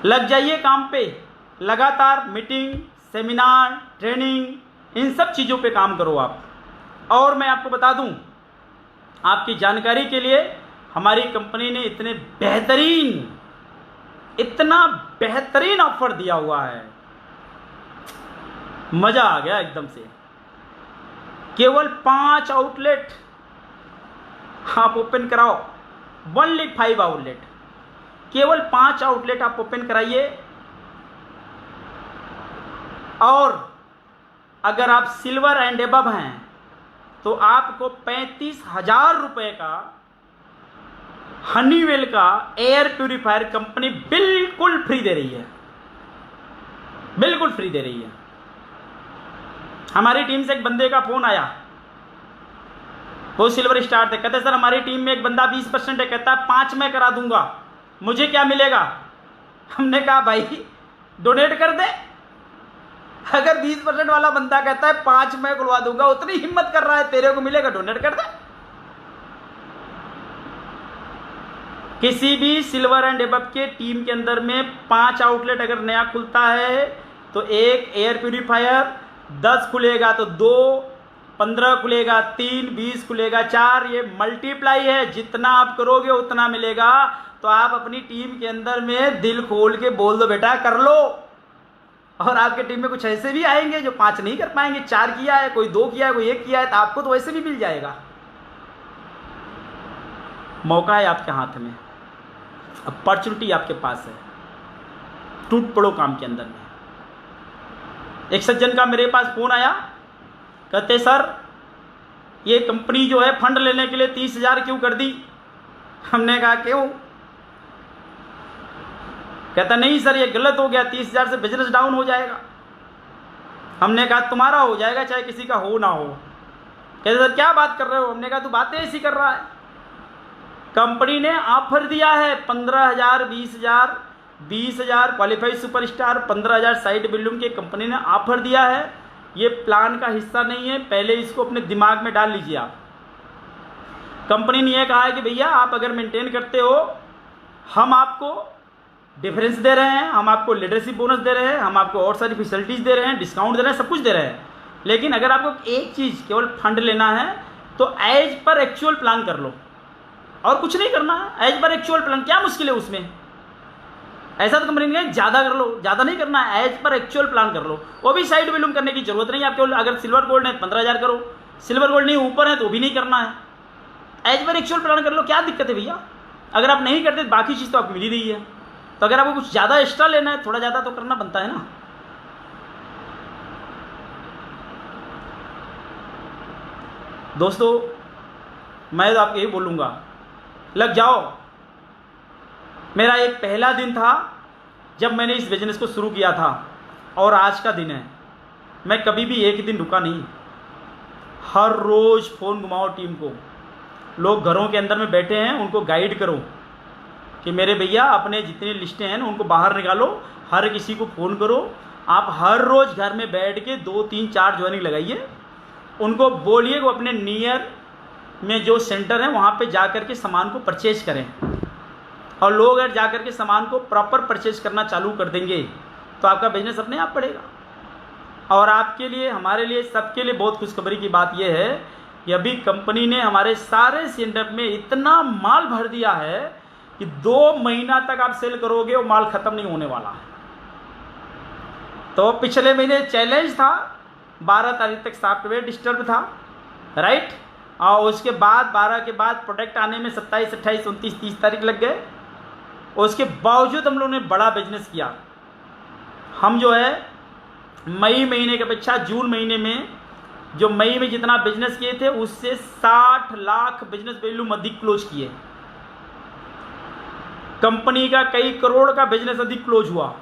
लग जाइए काम पे, लगातार मीटिंग, सेमिनार, ट्रेनिंग, इन सब चीज़ों पे काम करो आप। और मैं आपको बता दूं, आपकी जानकारी के लिए, हमारी कंपनी ने इतना बेहतरीन ऑफर दिया हुआ है, मज़ा आ गया एकदम से। केवल 5 आउटलेट आप ओपन कराओ, ओनली 5 आउटलेट, केवल 5 आउटलेट आप ओपन कराइए। और अगर आप सिल्वर एंड एबव हैं तो आपको 35,000 रुपये का हनीवेल का एयर प्यूरीफायर कंपनी बिल्कुल फ्री दे रही है, बिल्कुल फ्री दे रही है। हमारी टीम से एक बंदे का फोन आया, वो सिल्वर स्टार थे, कहते सर हमारी टीम में एक बंदा 20% है, कहता है 5 मैं करा दूंगा, मुझे क्या मिलेगा। हमने कहा भाई डोनेट कर दे। अगर 20% वाला बंदा कहता है 5 मैं खुलवा दूंगा, उतनी हिम्मत कर रहा है, तेरे को मिलेगा, डोनेट कर दे। किसी भी सिल्वर एंड एबव के टीम के अंदर में 5 आउटलेट अगर नया खुलता है तो 1 एयर प्यूरीफायर, 10 खुलेगा तो 2, 15 खुलेगा 3, 20 खुलेगा 4, ये मल्टीप्लाई है, जितना आप करोगे उतना मिलेगा। तो आप अपनी टीम के अंदर में दिल खोल के बोल दो बेटा कर लो। और आपके टीम में कुछ ऐसे भी आएंगे जो 5 नहीं कर पाएंगे, 4 किया है, कोई 2 किया है, कोई 1 किया है, तो आपको तो वैसे भी मिल जाएगा। मौका है आपके हाथ में, अपॉर्चुनिटी आपके पास है, टूट पड़ो काम के अंदर में। एक सज्जन का मेरे पास फोन आया, कहते सर ये कंपनी जो है फंड लेने के लिए 30,000 क्यों कर दी। हमने कहा क्यों। कहता नहीं सर ये गलत हो गया, 30,000 से बिजनेस डाउन हो जाएगा। हमने कहा तुम्हारा हो जाएगा चाहे किसी का हो ना हो। कहते सर क्या बात कर रहे हो। हमने कहा तू बातें ऐसी कर रहा है। कंपनी ने ऑफर दिया है 15,000, 20,000, 20,000 क्वालिफाइड सुपरस्टार, 15,000 साइड बिल्डिंग के कंपनी ने ऑफर दिया है। ये प्लान का हिस्सा नहीं है, पहले इसको अपने दिमाग में डाल लीजिए आप। कंपनी ने यह कहा है कि भैया आप अगर मेंटेन करते हो, हम आपको डिफरेंस दे रहे हैं, हम आपको लीडरशिप बोनस दे रहे हैं, हम आपको और सारी फैसिलिटीज़ दे रहे हैं, डिस्काउंट दे रहे हैं, सब कुछ दे रहे हैं। लेकिन अगर आपको एक चीज़ केवल फंड लेना है तो एज पर एक्चुअल प्लान कर लो, और कुछ नहीं करना है। एज पर एक्चुअल प्लान क्या मुश्किल है उसमें। ऐसा तो कंपनी ने ज़्यादा कर लो, ज़्यादा नहीं करना है, एज पर एक्चुअल प्लान कर लो। वो भी साइड बिल्डिंग करने की जरूरत नहीं है आपको। अगर सिल्वर गोल्ड है 15,000 करो, सिल्वर गोल्ड नहीं ऊपर है तो भी नहीं करना है। एज पर एक्चुअल प्लान कर लो, क्या दिक्कत है भैया। अगर आप नहीं करते बाकी चीज़ तो आपको मिल ही रही है। तो अगर आपको कुछ ज़्यादा एक्स्ट्रा लेना है, थोड़ा ज़्यादा तो करना बनता है ना। दोस्तों मैं तो आपको यही बोलूँगा, लग जाओ। मेरा एक पहला दिन था जब मैंने इस बिज़नेस को शुरू किया था, और आज का दिन है। मैं कभी भी एक दिन रुका नहीं। हर रोज़ फ़ोन घुमाओ टीम को, लोग घरों के अंदर में बैठे हैं उनको गाइड करो, कि मेरे भैया अपने जितनी लिस्टें हैं उनको बाहर निकालो, हर किसी को फ़ोन करो, आप हर रोज़ घर में बैठ के 2 3 4 ज्वाइनिंग लगाइए, उनको बोलिए वो अपने नियर में जो सेंटर है वहाँ पे जा कर के सामान को परचेज करें। और लोग अगर जा कर के सामान को प्रॉपर परचेज करना चालू कर देंगे तो आपका बिजनेस अपने आप बढ़ेगा। और आपके लिए, हमारे लिए, सबके लिए बहुत खुशखबरी की बात यह है कि अभी कंपनी ने हमारे सारे सेंटर में इतना माल भर दिया है कि 2 महीना तक आप सेल करोगे वो माल ख़त्म नहीं होने वाला है। तो पिछले महीने चैलेंज था, 12 तारीख तक सॉफ्टवेयर डिस्टर्ब था, राइट। और उसके बाद 12 के बाद प्रोडक्ट आने में 27 28 29 30 तारीख लग गए। उसके बावजूद हम लोगों ने बड़ा बिजनेस किया। हम जो है मई महीने की अपेक्षा जून महीने में, जो मई में जितना बिजनेस किए थे उससे 60 लाख बिजनेस वैल्यू अधिक क्लोज किए। कंपनी का कई करोड़ का बिजनेस अधिक क्लोज हुआ,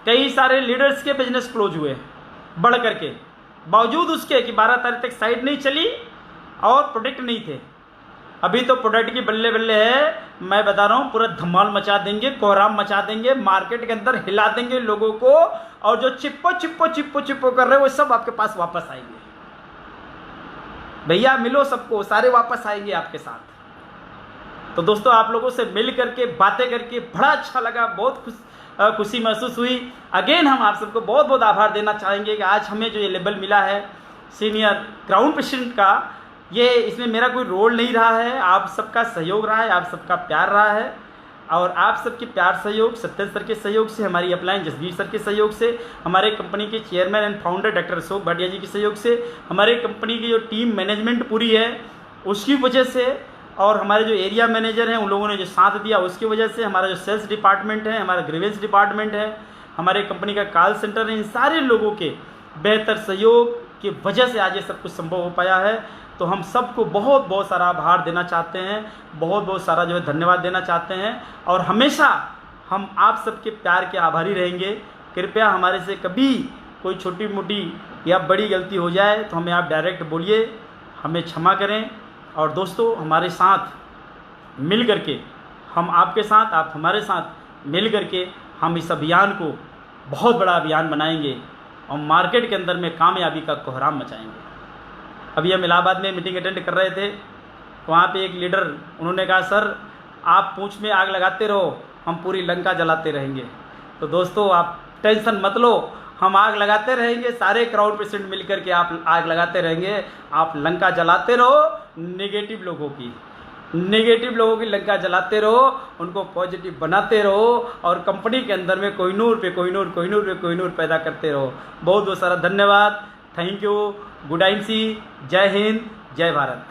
कई सारे लीडर्स के बिजनेस क्लोज हुए बढ़ करके, बावजूद उसके कि 12 तारीख तक साइट नहीं चली और प्रोडक्ट नहीं थे। अभी तो प्रोडक्ट की बल्ले बल्ले है, मैं बता रहा हूँ पूरा धमाल मचा देंगे, कोहराम मचा देंगे, मार्केट के अंदर हिला देंगे लोगों को। और जो चिप्पो कर रहे हो वो सब आपके पास वापस आएंगे। भैया मिलो सबको, सारे वापस आएंगे आपके साथ। तो दोस्तों आप लोगों से मिल करके, बातें करके बड़ा अच्छा लगा, बहुत खुशी महसूस हुई। अगेन हम आप सबको बहुत बहुत आभार देना चाहेंगे कि आज हमें जो ये लेबल मिला है सीनियर क्राउन प्रेसिडेंट का, ये इसमें मेरा कोई रोल नहीं रहा है, आप सबका सहयोग रहा है, आप सबका प्यार रहा है। और आप सबके प्यार सहयोग, सत्येंद्र सर के सहयोग से, हमारी अपलाइन जसवीर सर के सहयोग से, हमारे कंपनी के chairman and founder doctor Ashok Bhatia ji के सहयोग से, हमारे कंपनी की जो टीम मैनेजमेंट पूरी है उसकी वजह से, और हमारे जो एरिया मैनेजर हैं उन लोगों ने जो साथ दिया उसकी वजह से, हमारा जो सेल्स डिपार्टमेंट है, हमारा ग्रीवेंस डिपार्टमेंट है, हमारे कंपनी का कॉल सेंटर है, इन सारे लोगों के बेहतर सहयोग की वजह से आज ये सब कुछ संभव हो पाया है। तो हम सबको बहुत बहुत सारा आभार देना चाहते हैं, बहुत बहुत सारा जो है धन्यवाद देना चाहते हैं। और हमेशा हम आप सबके प्यार के आभारी रहेंगे। कृपया हमारे से कभी कोई छोटी मोटी या बड़ी गलती हो जाए तो हमें आप डायरेक्ट बोलिए, हमें क्षमा करें। और दोस्तों हमारे साथ मिल करके, हम आपके साथ, आप हमारे साथ मिल करके हम इस अभियान को बहुत बड़ा अभियान बनाएंगे और मार्केट के अंदर में कामयाबी का कोहराम मचाएंगे। अभी हम इलाहाबाद में मीटिंग अटेंड कर रहे थे, वहाँ पे एक लीडर, उन्होंने कहा सर आप पूंछ में आग लगाते रहो, हम पूरी लंका जलाते रहेंगे। तो दोस्तों आप टेंशन मत लो, हम आग लगाते रहेंगे, सारे क्राउड प्रेसिडेंट मिलकर के आप आग लगाते रहेंगे, आप लंका जलाते रहो, नेगेटिव लोगों की लंका जलाते रहो, उनको पॉजिटिव बनाते रहो और कंपनी के अंदर में कोहिनूर पे कोहिनूर पैदा करते रहो। बहुत बहुत सारा धन्यवाद, थैंक यू, गुड IMC, जय हिंद, जय भारत।